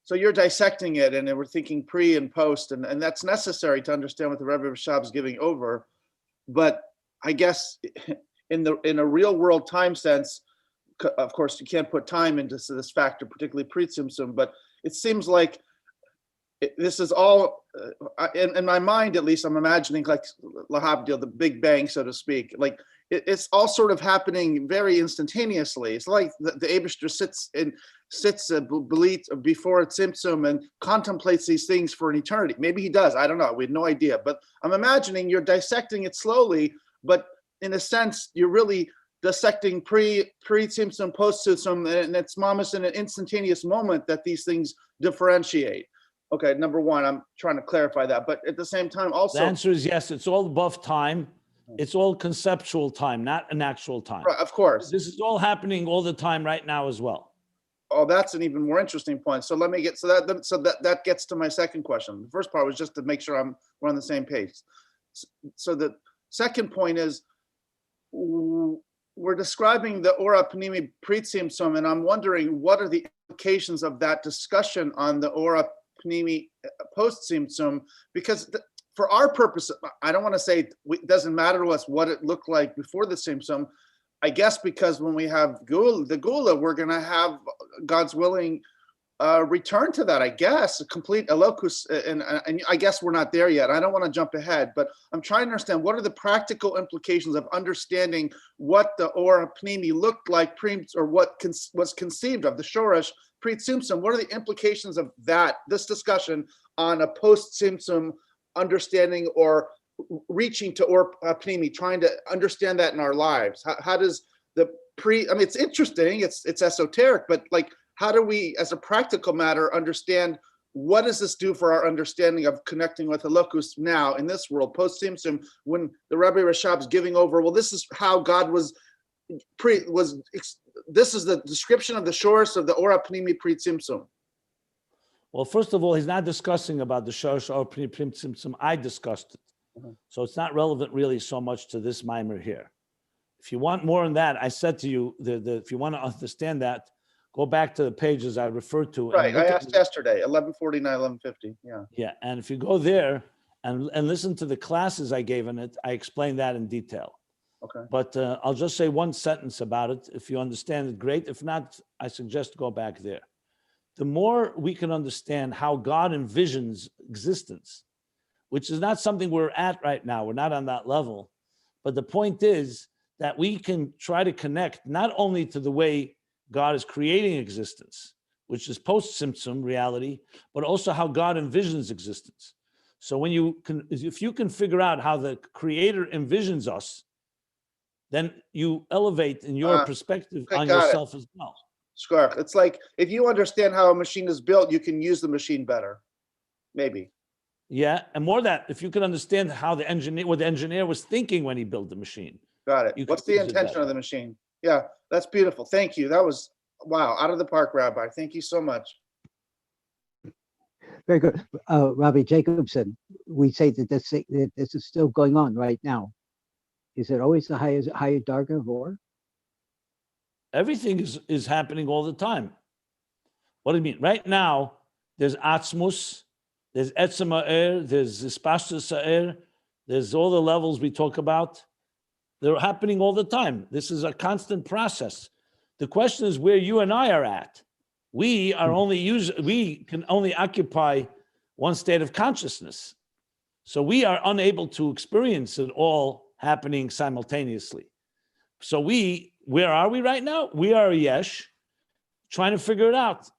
so you're dissecting it and we're thinking pre and post, and that's necessary to understand what the Rebbe Rashab is giving over. But I guess in a real world time sense, of course, you can't put time into this factor, particularly pre-Tzimtzum, but it seems like this is all, in my mind at least, I'm imagining like Lahabdil, the Big Bang, so to speak. Like it's all sort of happening very instantaneously. It's like the Eibishter sits before Tzimtzum and contemplates these things for an eternity. Maybe he does, I don't know, we have no idea. But I'm imagining you're dissecting it slowly, but in a sense, you're really dissecting pre-Tzimtzum, post-Tzimtzum, and it's almost in an instantaneous moment that these things differentiate. Okay, number one, I'm trying to clarify that, but at the same time also— The answer is yes, it's all above time. It's all conceptual time, not an actual time. Right, of course. This is all happening all the time right now as well. Oh, that's an even more interesting point. So let me get, so that gets to my second question. The first part was just to make sure we're on the same page. So the second point is, we're describing the Ora Pnimi pre-Tzimtzum, and I'm wondering what are the implications of that discussion on the Ora Pnimi post-Tzimtzum, because for our purpose, I don't want to say it doesn't matter to us what it looked like before the Tzimtzum. I guess because when we have the Gula, we're going to have, God's willing, return to that, I guess, a complete elokus, and I guess we're not there yet. I don't want to jump ahead, but I'm trying to understand what are the practical implications of understanding what the Ora Pnimi looked like or what was conceived of, the Shoresh pre-Tzimtzum. What are the implications of this discussion on a post-Tzimtzum understanding or reaching to Ora Pnimi, trying to understand that in our lives? How does I mean, it's interesting, it's esoteric, but like, how do we, as a practical matter, understand what does this do for our understanding of connecting with Elokus now in this world, post-Tzimtzum, when the Rabbi Rashab is giving over, well, this is how God this is the description of the shores of the Ora Pnimi pre-Tzimtzum. Well, first of all, he's not discussing about the shores or pre-Tzimtzum. I discussed it. Mm-hmm. So it's not relevant really so much to this mimer here. If you want more on that, I said to you, if you want to understand that, go back to the pages I referred to. Right, I asked yesterday, 1149, 1150, yeah. Yeah, and if you go there and listen to the classes I gave in it, I explained that in detail. Okay. But I'll just say one sentence about it. If you understand it, great. If not, I suggest go back there. The more we can understand how God envisions existence, which is not something we're at right now, we're not on that level, but the point is that we can try to connect not only to the way God is creating existence, which is post-Tzimtzum reality, but also how God envisions existence. So when if you can figure out how the Creator envisions us, then you elevate in your perspective on yourself as well. Sure. It's like if you understand how a machine is built, you can use the machine better. Maybe. Yeah, and more that, if you can understand how what the engineer was thinking when he built the machine. Got it. What's the intention of the machine? Yeah, that's beautiful. Thank you. That was, wow, out of the park, Rabbi. Thank you so much. Very good. Rabbi Jacobson, we say that this is still going on right now. Is it always the higher darga or? Everything is happening all the time. What do you mean? Right now, there's Atzmus, there's Etzem Ha'er, there's Ispashtus Ha'er, there's all the levels we talk about. They're happening all the time. This is a constant process. The question is where you and I are at. We can only occupy one state of consciousness. So we are unable to experience it all happening simultaneously. So where are we right now? We are a yesh, trying to figure it out,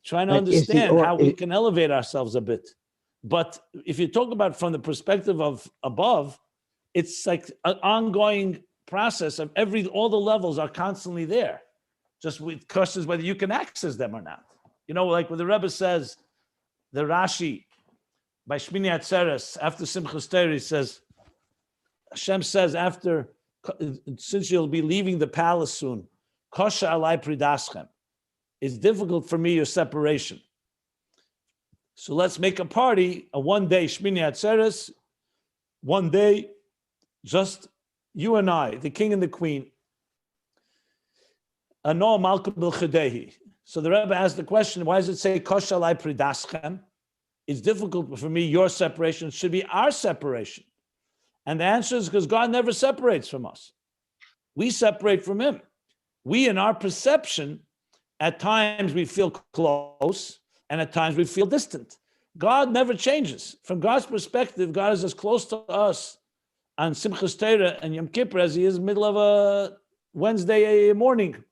trying to understand how we can elevate ourselves a bit. But if you talk about from the perspective of above, it's like an ongoing process of all the levels are constantly there. Just with questions whether you can access them or not. Like when the Rebbe says, the Rashi, by Shmini Atzeres, after Simchas Torah, he says, Hashem says, since you'll be leaving the palace soon, Kosha alai pridaschem. It's difficult for me, your separation. So let's make a party, a one-day Shmini Atzeres, one day, just you and I, the king and the queen. Ano Malka Bilchedehi. So the Rebbe asked the question, why does it say Kosha alai pridaschem? It's difficult for me, your separation should be our separation. And the answer is because God never separates from us. We separate from him. We, in our perception, at times we feel close and at times we feel distant. God never changes. From God's perspective, God is as close to us on Simchas Torah and Yom Kippur as he is in the middle of a Wednesday morning.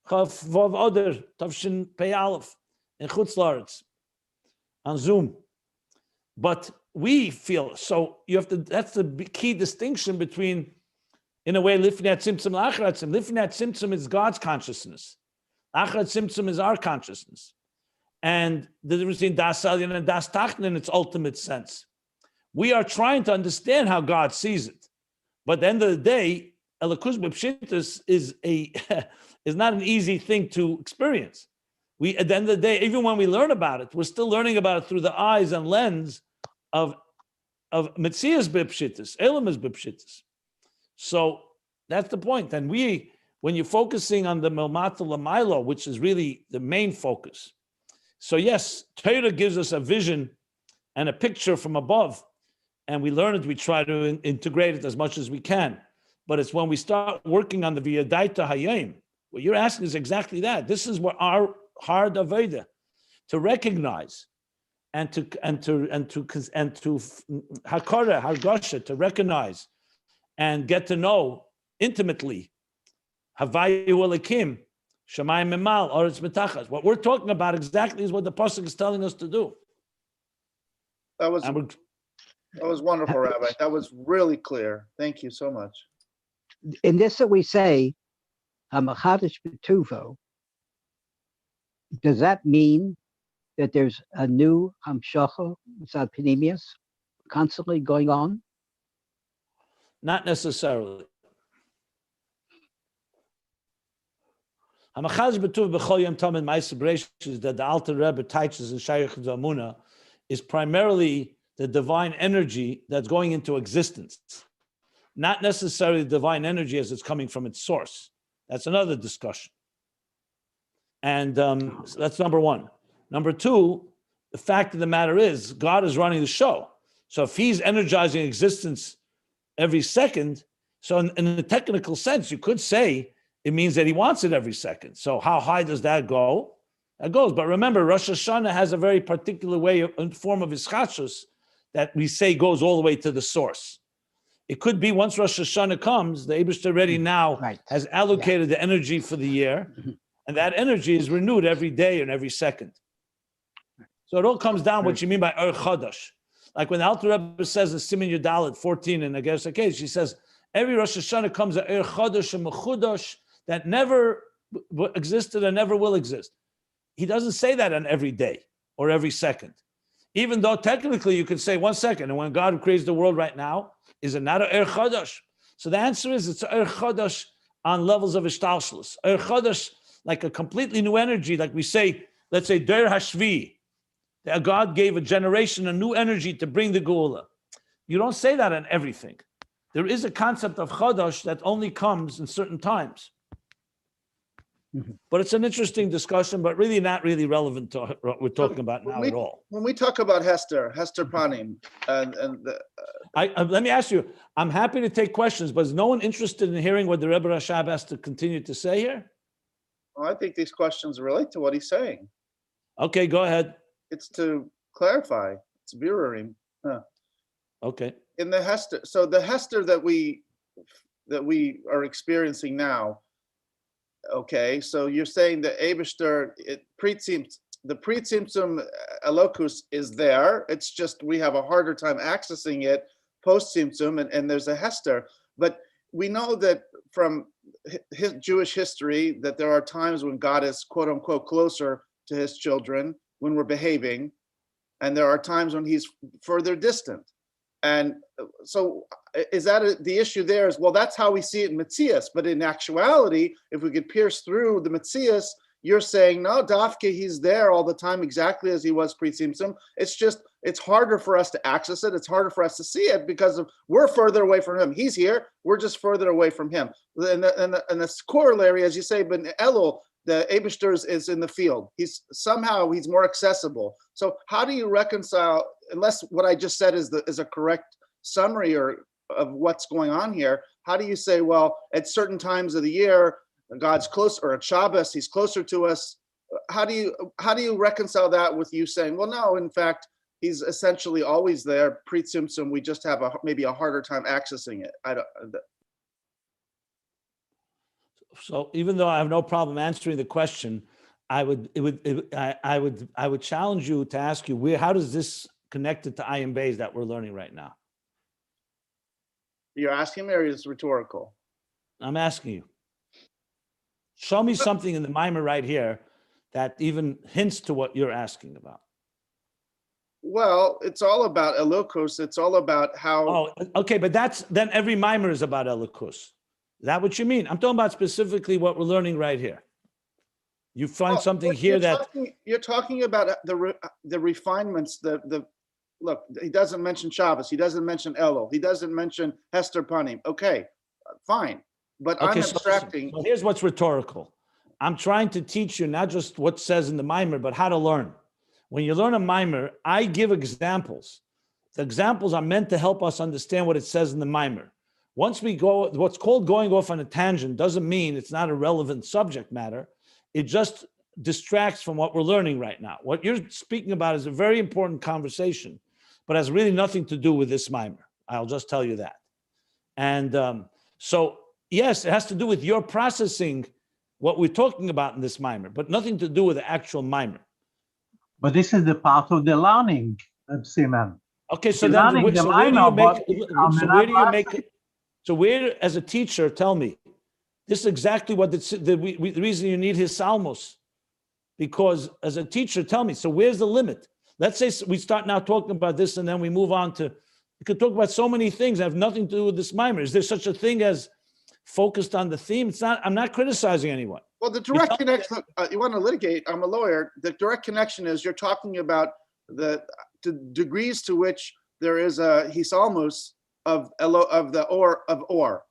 Chav Vav Oder, Tavshin Pei Aleph, in Chutz La'aretz, on Zoom. But we feel, so you have to, that's the key distinction between, in a way, Lifnei Tzimtzum and Acharat Tzimtzum. Lifnei Tzimtzum is God's consciousness. Acharat Tzimtzum is our consciousness. And the difference between Das Elyon and Das Tachton in its ultimate sense. We are trying to understand how God sees it. But at the end of the day, Elokus B'Pshintus is not an easy thing to experience. At the end of the day, even when we learn about it, we're still learning about it through the eyes and lens of Metzias B'Pshintus, Elamas B'Pshintus. So that's the point. And when you're focusing on the Melmata Lamailo, which is really the main focus. So yes, Torah gives us a vision and a picture from above, and we learn it, we try to integrate it as much as we can. But it's when we start working on the V'yadaita Hayim, what you're asking is exactly that. This is what our hard Aveda, to recognize and to Hakara, Hargasha, to recognize and get to know intimately Havayu Elikim, Shamayim Mimal, Oretz Mitachas. What we're talking about exactly is what the pasuk is telling us to do. That was wonderful, Rabbi. That was really clear. Thank you so much. In this that we say, Hamachadish B'Tuvo, does that mean that there's a new Hamshacha, Mitzad Pnimius, constantly going on? Not necessarily. Hamachadish B'Tuvo B'chol Yom Tov and Ma'aser Bereishis that the Alter Rebbe teaches in Shayach V'Amuna is primarily the divine energy that's going into existence, not necessarily the divine energy as it's coming from its source. That's another discussion. And so that's number one. Number two, the fact of the matter is God is running the show. So if he's energizing existence every second, so in the technical sense, you could say it means that he wants it every second. So how high does that go? That goes. But remember, Rosh Hashanah has a very particular way, in form of Ischachus, that we say goes all the way to the source. It could be once Rosh Hashanah comes, the Eibishter already now has allocated the energy for the year, and that energy is renewed every day and every second. So it all comes down what you mean by Er Chodesh. Like when the Alter Rebbe says in Siman Yudalet 14, and I guess okay, she says every Rosh Hashanah comes a Er Chodesh and Mechudosh that never existed and never will exist. He doesn't say that on every day or every second. Even though technically you could say 1 second, and when God creates the world right now, is it not a Er Chodesh? So the answer is it's Er Chodesh on levels of Ishtalshlus. Er Chodesh, like a completely new energy, like we say, let's say Der Hashvi. God gave a generation a new energy to bring the Geula. You don't say that on everything. There is a concept of Chodesh that only comes in certain times. But it's an interesting discussion, but really not really relevant to what we're talking about now at all. When we talk about Hester Panim, Let me ask you, I'm happy to take questions, but is no one interested in hearing what the Rebbe Rashab has to continue to say here? well, I think these questions relate to what he's saying. Okay, go ahead. It's to clarify. It's birurim. Okay. In the Hester, so the Hester that we are experiencing now. Okay, so you're saying the Eibishter, the pre-Tzimtzum Elokus is there. It's just we have a harder time accessing it post-Tzimtzum, and there's a Hester. But we know that from Jewish history that there are times when God is quote unquote closer to his children when we're behaving, and there are times when he's further distant. And so is that the issue there is, well, that's how we see it in Metzias, but in actuality, if we could pierce through the Metzias, you're saying, no, Dafke, he's there all the time, exactly as he was pre-Tzimtzum. It's just, it's harder for us to access it. It's harder for us to see it because we're further away from him. He's here, we're just further away from him. And the corollary, as you say, but Elul, the Eibishter is in the field. He's more accessible. So how do you reconcile, unless what I just said is a correct summary of what's going on here, how do you say, well, at certain times of the year, God's close, or at Shabbos, he's closer to us? How do you reconcile that with you saying, well, no, in fact, he's essentially always there, pre-Tzimtzum, we just have maybe a harder time accessing it? So even though I have no problem answering the question, I would challenge you to ask you, how does this connect it to Ayin Beis that we're learning right now? You're asking me, or is it rhetorical? I'm asking you. Show me something in the Mimer right here that even hints to what you're asking about. Well, it's all about Elokus. It's all about how. Oh, okay, but then every Mimer is about Elokus. Is that what you mean? I'm talking about specifically what we're learning right here. You find something here you're talking about the refinements. Look, he doesn't mention Shabbos. He doesn't mention Elul. He doesn't mention Hester Panim. Okay, fine. But okay, I'm abstracting. So here's what's rhetorical. I'm trying to teach you not just what says in the Mimer, but how to learn. When you learn a Mimer, I give examples. The examples are meant to help us understand what it says in the Mimer. Once we go, what's called going off on a tangent doesn't mean it's not a relevant subject matter. It just distracts from what we're learning right now. What you're speaking about is a very important conversation, but has really nothing to do with this Mimer. I'll just tell you that. And so, yes, it has to do with your processing what we're talking about in this Mimer, but nothing to do with the actual Mimer. But this is the part of the learning, Siman. Okay, so then where do you make it? So where, as a teacher, tell me, this is exactly what the reason you need his Salmos. Because as a teacher, tell me, so where's the limit? Let's say we start now talking about this and then we move on to, we could talk about so many things that have nothing to do with this Mimer. Is there such a thing as focused on the theme? It's not, I'm not criticizing anyone. Well, the direct connection, you want to litigate, I'm a lawyer. The direct connection is you're talking about the degrees to which there is a hisalmus of the or,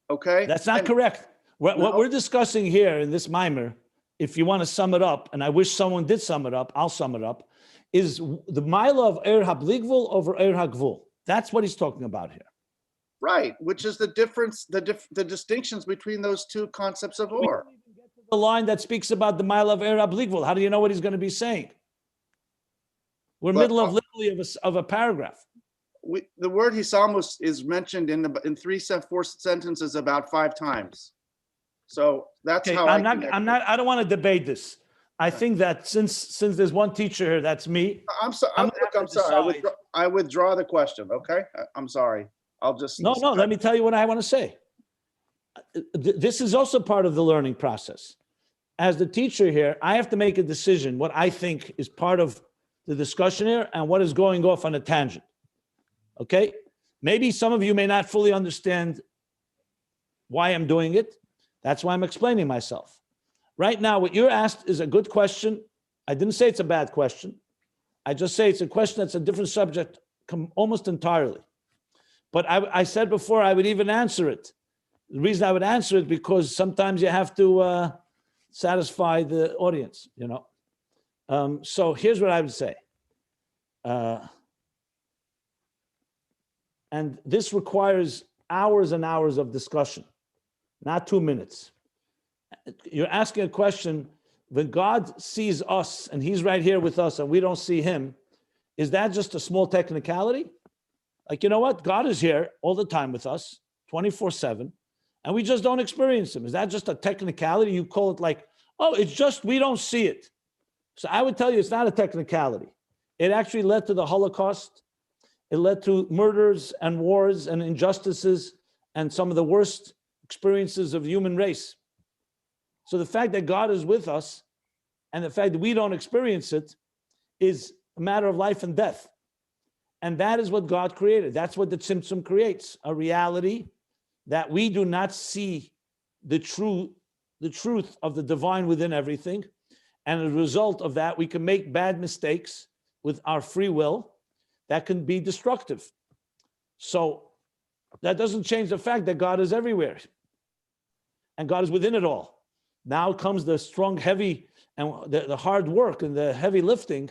okay? That's not correct. What we're discussing here in this Mimer, if you want to sum it up, and I wish someone did sum it up, I'll sum it up, is the Mila of Er HaBligvul over Er HaGvul. That's what he's talking about here. Right, which is the difference, the distinctions between those two concepts of or. The line that speaks about the Mila of Er HaBligvul. How do you know what he's going to be saying? We're middle of literally of a paragraph. The word hisalmus is mentioned in 4 sentences about 5 times. So that's okay, how I don't want to debate this. I think that since there's one teacher here, that's me. I'm sorry. I'm Look, gonna I'm have to sorry. decide. I withdraw the question. Okay. I'm sorry. I'll just. No, let me tell you what I want to say. This is also part of the learning process. As the teacher here, I have to make a decision what I think is part of the discussion here and what is going off on a tangent. Okay? Maybe some of you may not fully understand why I'm doing it. That's why I'm explaining myself. Right now, what you're asked is a good question. I didn't say it's a bad question. I just say it's a question that's a different subject almost entirely. But I said before I would even answer it. The reason I would answer it because sometimes you have to satisfy the audience, you know. So here's what I would say. And this requires hours and hours of discussion, not 2 minutes. You're asking a question, when God sees us and he's right here with us and we don't see him, is that just a small technicality? Like, you know what? God is here all the time with us, 24/7, and we just don't experience him. Is that just a technicality? You call it like, oh, it's just we don't see it. So I would tell you it's not a technicality. It actually led to the Holocaust. It led to murders and wars and injustices and some of the worst experiences of the human race. So the fact that God is with us and the fact that we don't experience it is a matter of life and death. And that is what God created. That's what the Tzimtzum creates, a reality that we do not see the truth of the divine within everything. And as a result of that, we can make bad mistakes with our free will that can be destructive. So that doesn't change the fact that God is everywhere and God is within it all. Now comes the strong, heavy, and the hard work and the heavy lifting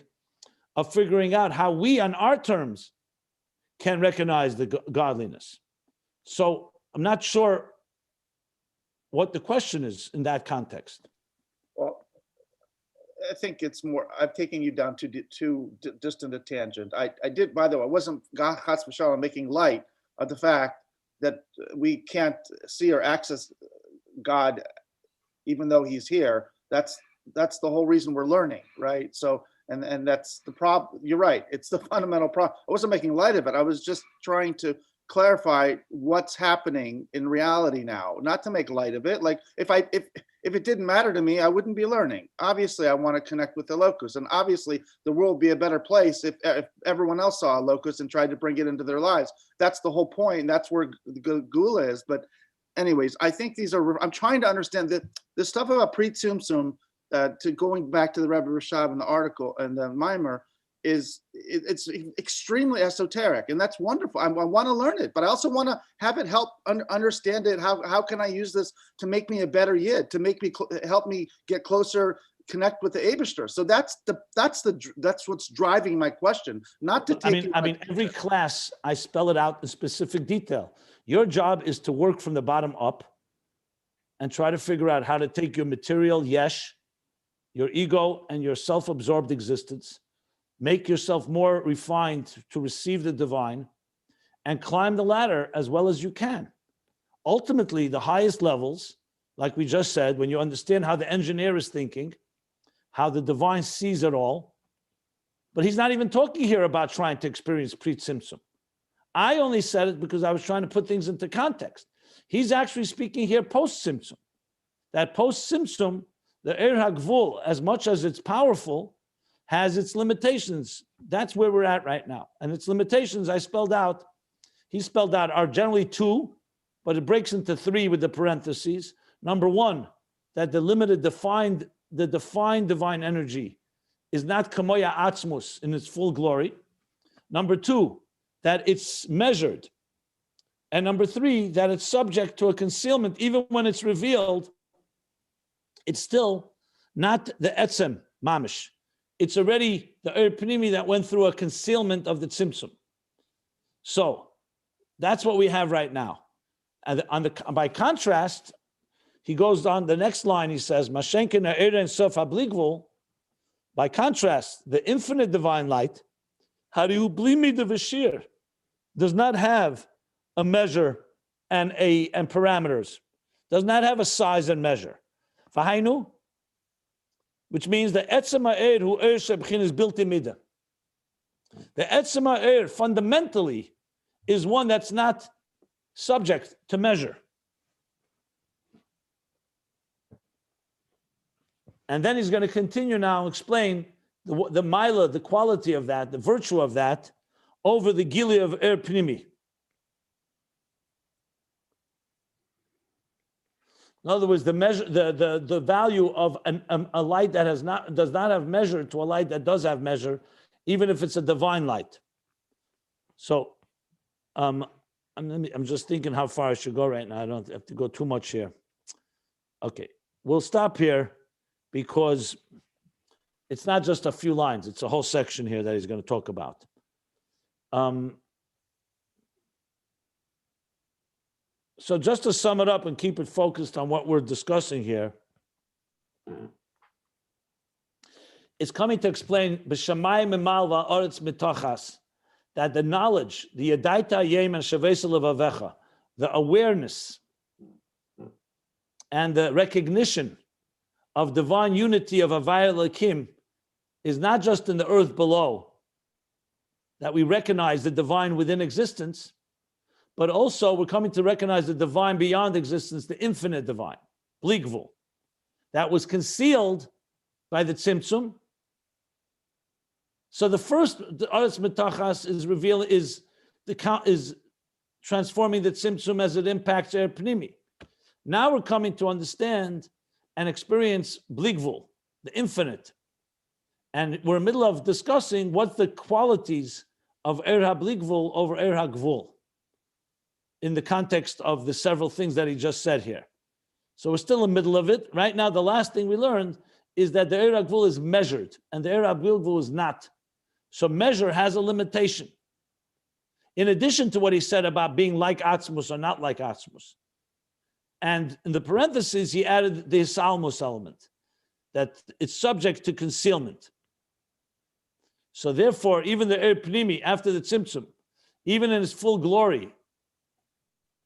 of figuring out how we, on our terms, can recognize the godliness. So I'm not sure what the question is in that context. Well, I think it's more, I'm taking you down too distant a tangent. I did, by the way, I wasn't chas v'shalom making light of the fact that we can't see or access God even though he's here. That's the whole reason we're learning, right? So, and that's the problem. You're right. It's the fundamental problem. I wasn't making light of it. I was just trying to clarify what's happening in reality now, not to make light of it. Like if it didn't matter to me, I wouldn't be learning. Obviously, I want to connect with the locus, and obviously the world would be a better place if everyone else saw a locus and tried to bring it into their lives. That's the whole point. That's where the gula is. But anyways, I think these are, I'm trying to understand that the stuff about pre-Tzimtzum, to going back to the Rabbi Rashab in the article and the Mimer, it's extremely esoteric, and that's wonderful. I want to learn it, but I also want to have it help understand it. How can I use this to make me a better yid, to make me help me get closer, connect with the Eibishter? So that's what's driving my question. Not to take. I mean, every class I spell it out in specific detail. Your job is to work from the bottom up and try to figure out how to take your material yesh, your ego, and your self-absorbed existence, make yourself more refined to receive the divine, and climb the ladder as well as you can. Ultimately, the highest levels, like we just said, when you understand how the engineer is thinking, how the divine sees it all, but he's not even talking here about trying to experience pre-Tzimtzum. I only said it because I was trying to put things into context. He's actually speaking here post-Tzimtzum. That post-Tzimtzum, the Er HaGvul, as much as it's powerful, has its limitations. That's where we're at right now. And its limitations he spelled out, are generally two, but it breaks into three with the parentheses. Number one, that the defined divine energy is not kamoya atzmus in its full glory. Number two, that it's measured. And number three, that it's subject to a concealment. Even when it's revealed, it's still not the etzem mamish. It's already the pnimi that went through a concealment of the tzimtzum. So that's what we have right now. And by contrast, he goes on the next line, he says, Mashenkin ha'er sof habligvul. By contrast, the infinite divine light, harihu blimi de v'shir, does not have a measure and parameters, does not have a size and measure. Fahainu, which means the etzem ha'er hu er shebchin is built in midah. The etzem ha'er fundamentally is one that's not subject to measure. And then he's going to continue now and explain the mila, the quality of that, the virtue of that, over the gili of er pnimi. In other words, the measure, the value of a light that does not have measure to a light that does have measure, even if it's a divine light. So, I'm just thinking how far I should go right now. I don't have to go too much here. Okay, we'll stop here because it's not just a few lines; it's a whole section here that he's going to talk about. So just to sum it up and keep it focused on what we're discussing here, it's coming to explain b'shamayim mimal va'aretz mitachas, that the knowledge, the yadaita yem and shavesa levavecha, the awareness and the recognition of divine unity of Havaya Elokim is not just in the earth below, that we recognize the divine within existence, but also we're coming to recognize the divine beyond existence, the infinite divine, Bligvul, that was concealed by the Tzimtzum. So the first, the Aretz Mitachas is transforming the Tzimtzum as it impacts Er Pnimi. Now we're coming to understand and experience Bligvul, the infinite. And we're in the middle of discussing what the qualities of Er HaBligvul over Er HaGvul in the context of the several things that he just said here. So we're still in the middle of it. Right now, the last thing we learned is that the Er HaGvul is measured and the Er HaBligvul is not. So measure has a limitation. In addition to what he said about being like Atzmus or not like Atzmus. And in the parentheses, he added the Salmus element, that it's subject to concealment. So therefore, even the Er Pnimi, after the Tzimtzum, even in its full glory,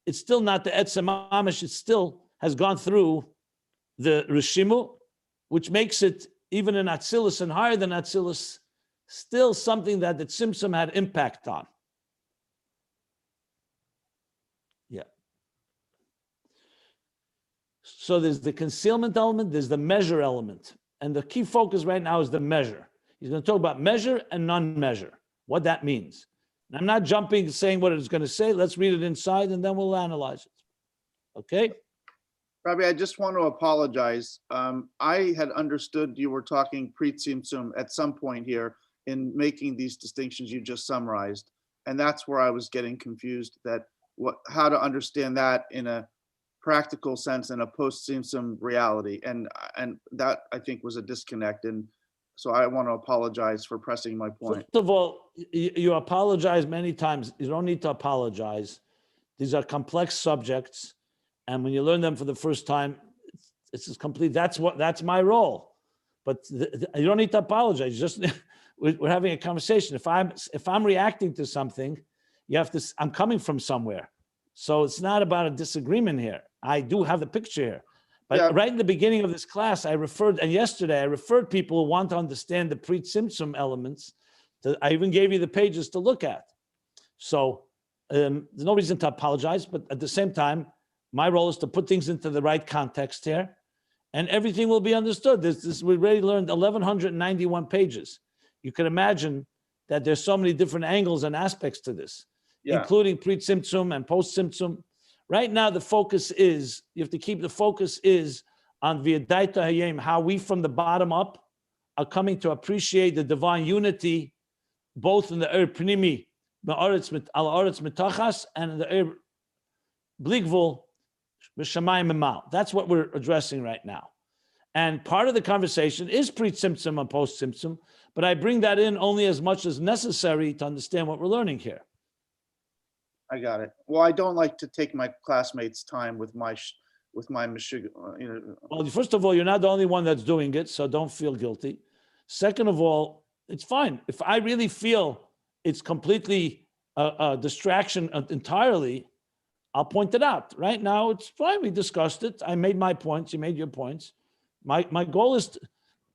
it's still not the Etzem Mamish, it still has gone through the Rishimu, which makes it, even in Atzilus and higher than Atzilus, still something that the Tzimtzum had impact on. Yeah. So there's the concealment element, there's the measure element. And the key focus right now is the measure. He's going to talk about measure and non-measure, what that means. And I'm not jumping, saying what it's going to say. Let's read it inside and then we'll analyze it. Okay? Rabbi, I just want to apologize. I had understood you were talking pre-Tzimtzum at some point here in making these distinctions you just summarized. And that's where I was getting confused, that how to understand that in a practical sense in a post-Tzimtzum reality. And that, I think, was a disconnect. And so I want to apologize for pressing my point. First of all, you apologize many times. You don't need to apologize. These are complex subjects. And when you learn them for the first time, it's complete. That's my role. But you don't need to apologize. Just we're having a conversation. If I'm reacting to something, you have to. I'm coming from somewhere, so it's not about a disagreement here. I do have the picture here, but yeah. Right in the beginning of this class, yesterday I referred people who want to understand the pre-Tzimtzum elements. I even gave you the pages to look at. So there's no reason to apologize, but at the same time, my role is to put things into the right context here, and everything will be understood. We already learned 1,191 pages. You can imagine that there's so many different angles and aspects to this, including pre-Tzimtzum and post-Tzimtzum. Right now, the focus is, you have to keep the focus is on V'yadaita Hayem, how we from the bottom up are coming to appreciate the divine unity, both in the Er Pnimi, al Aretz Mitachas, and in the Er Bligvul, B'Shamayim Mimal. That's what we're addressing right now. And part of the conversation is pre-Tzimtzum and post-Tzimtzum, but I bring that in only as much as necessary to understand what we're learning here. I got it. Well, I don't like to take my classmates' time with my mashig. Well, first of all, you're not the only one that's doing it, so don't feel guilty. Second of all, it's fine. If I really feel it's completely a distraction entirely, I'll point it out. Right now, it's fine. We discussed it. I made my points. You made your points. My goal is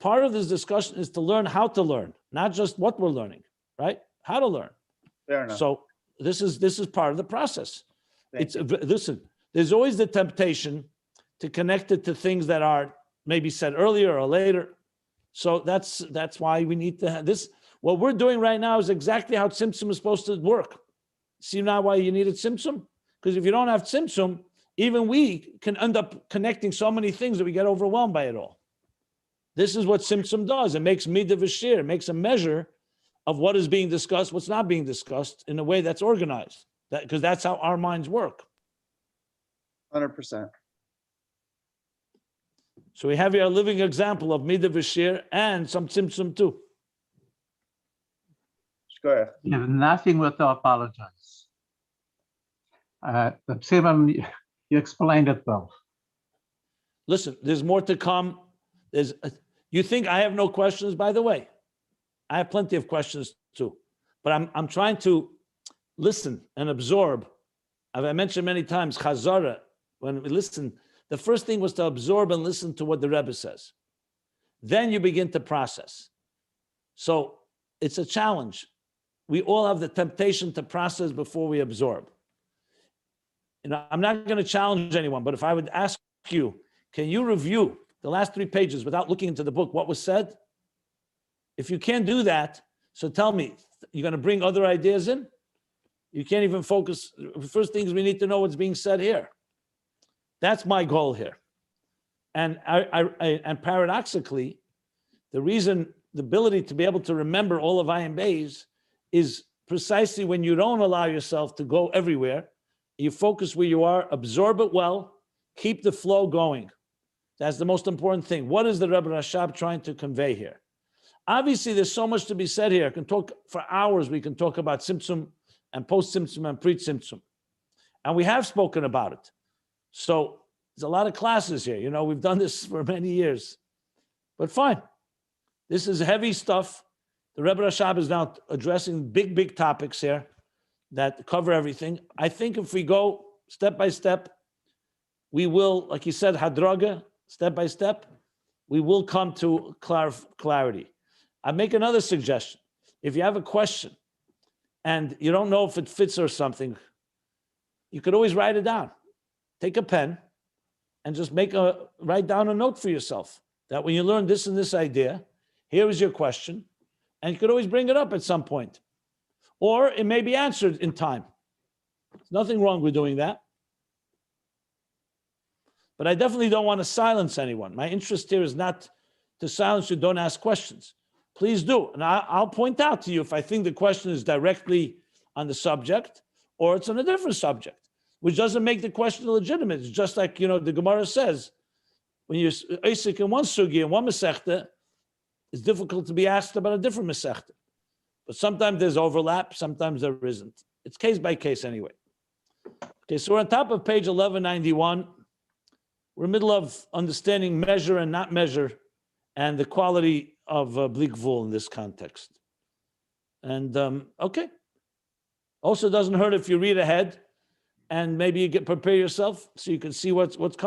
part of this discussion is to learn how to learn, not just what we're learning, right? How to learn. Fair enough. So this is part of the process. Thank you. Listen, there's always the temptation to connect it to things that are maybe said earlier or later. So that's why we need to have this. What we're doing right now is exactly how Tzimtzum is supposed to work. See now why you needed Tzimtzum? Because if you don't have Tzimtzum, even we can end up connecting so many things that we get overwhelmed by it all. This is what Tzimtzum does. It makes midah v'shir. It makes a measure of what is being discussed, what's not being discussed in a way that's organized. Because that's how our minds work. 100%. So we have here a living example of midah v'shir and some Tzimtzum too. Go ahead. You have nothing with to apologize. But Simon, you explained it well. Listen, there's more to come. You think I have no questions, by the way? I have plenty of questions too. But I'm trying to listen and absorb. As I mentioned many times, Chazara, when we listen, the first thing was to absorb and listen to what the Rebbe says. Then you begin to process. So it's a challenge. We all have the temptation to process before we absorb. I'm not going to challenge anyone, but if I would ask you, can you review the last 3 pages without looking into the book, what was said? If you can't do that, so tell me, you're going to bring other ideas in? You can't even focus. First things we need to know what's being said here. That's my goal here. And and paradoxically, the ability to be able to remember all of Ayin Beis is precisely when you don't allow yourself to go everywhere. You focus where you are, absorb it well, keep the flow going. That's the most important thing. What is the Rebbe Rashab trying to convey here? Obviously, there's so much to be said here. I can talk for hours. We can talk about Tzimtzum and post-Tzimtzum and pre-Tzimtzum. And we have spoken about it. So there's a lot of classes here. We've done this for many years. But fine. This is heavy stuff. The Rebbe Rashab is now addressing big, big topics here that cover everything. I think if we go step by step, we will, like you said, hadraga, step by step, we will come to clarity. I make another suggestion. If you have a question and you don't know if it fits or something, you could always write it down. Take a pen and just write down a note for yourself that when you learn this and this idea, here is your question, and you could always bring it up at some point. Or it may be answered in time. There's nothing wrong with doing that. But I definitely don't want to silence anyone. My interest here is not to silence you, don't ask questions. Please do. And I'll point out to you if I think the question is directly on the subject or it's on a different subject, which doesn't make the question legitimate. It's just like, the Gemara says, when you're Isaac in one sugi and one masechta, it's difficult to be asked about a different masechta. But sometimes there's overlap, sometimes there isn't. It's case by case anyway. Okay, so we're on top of page 1191. We're in the middle of understanding measure and not measure and the quality of Bli Gvul in this context. And okay. Also doesn't hurt if you read ahead and maybe you prepare yourself so you can see what's coming.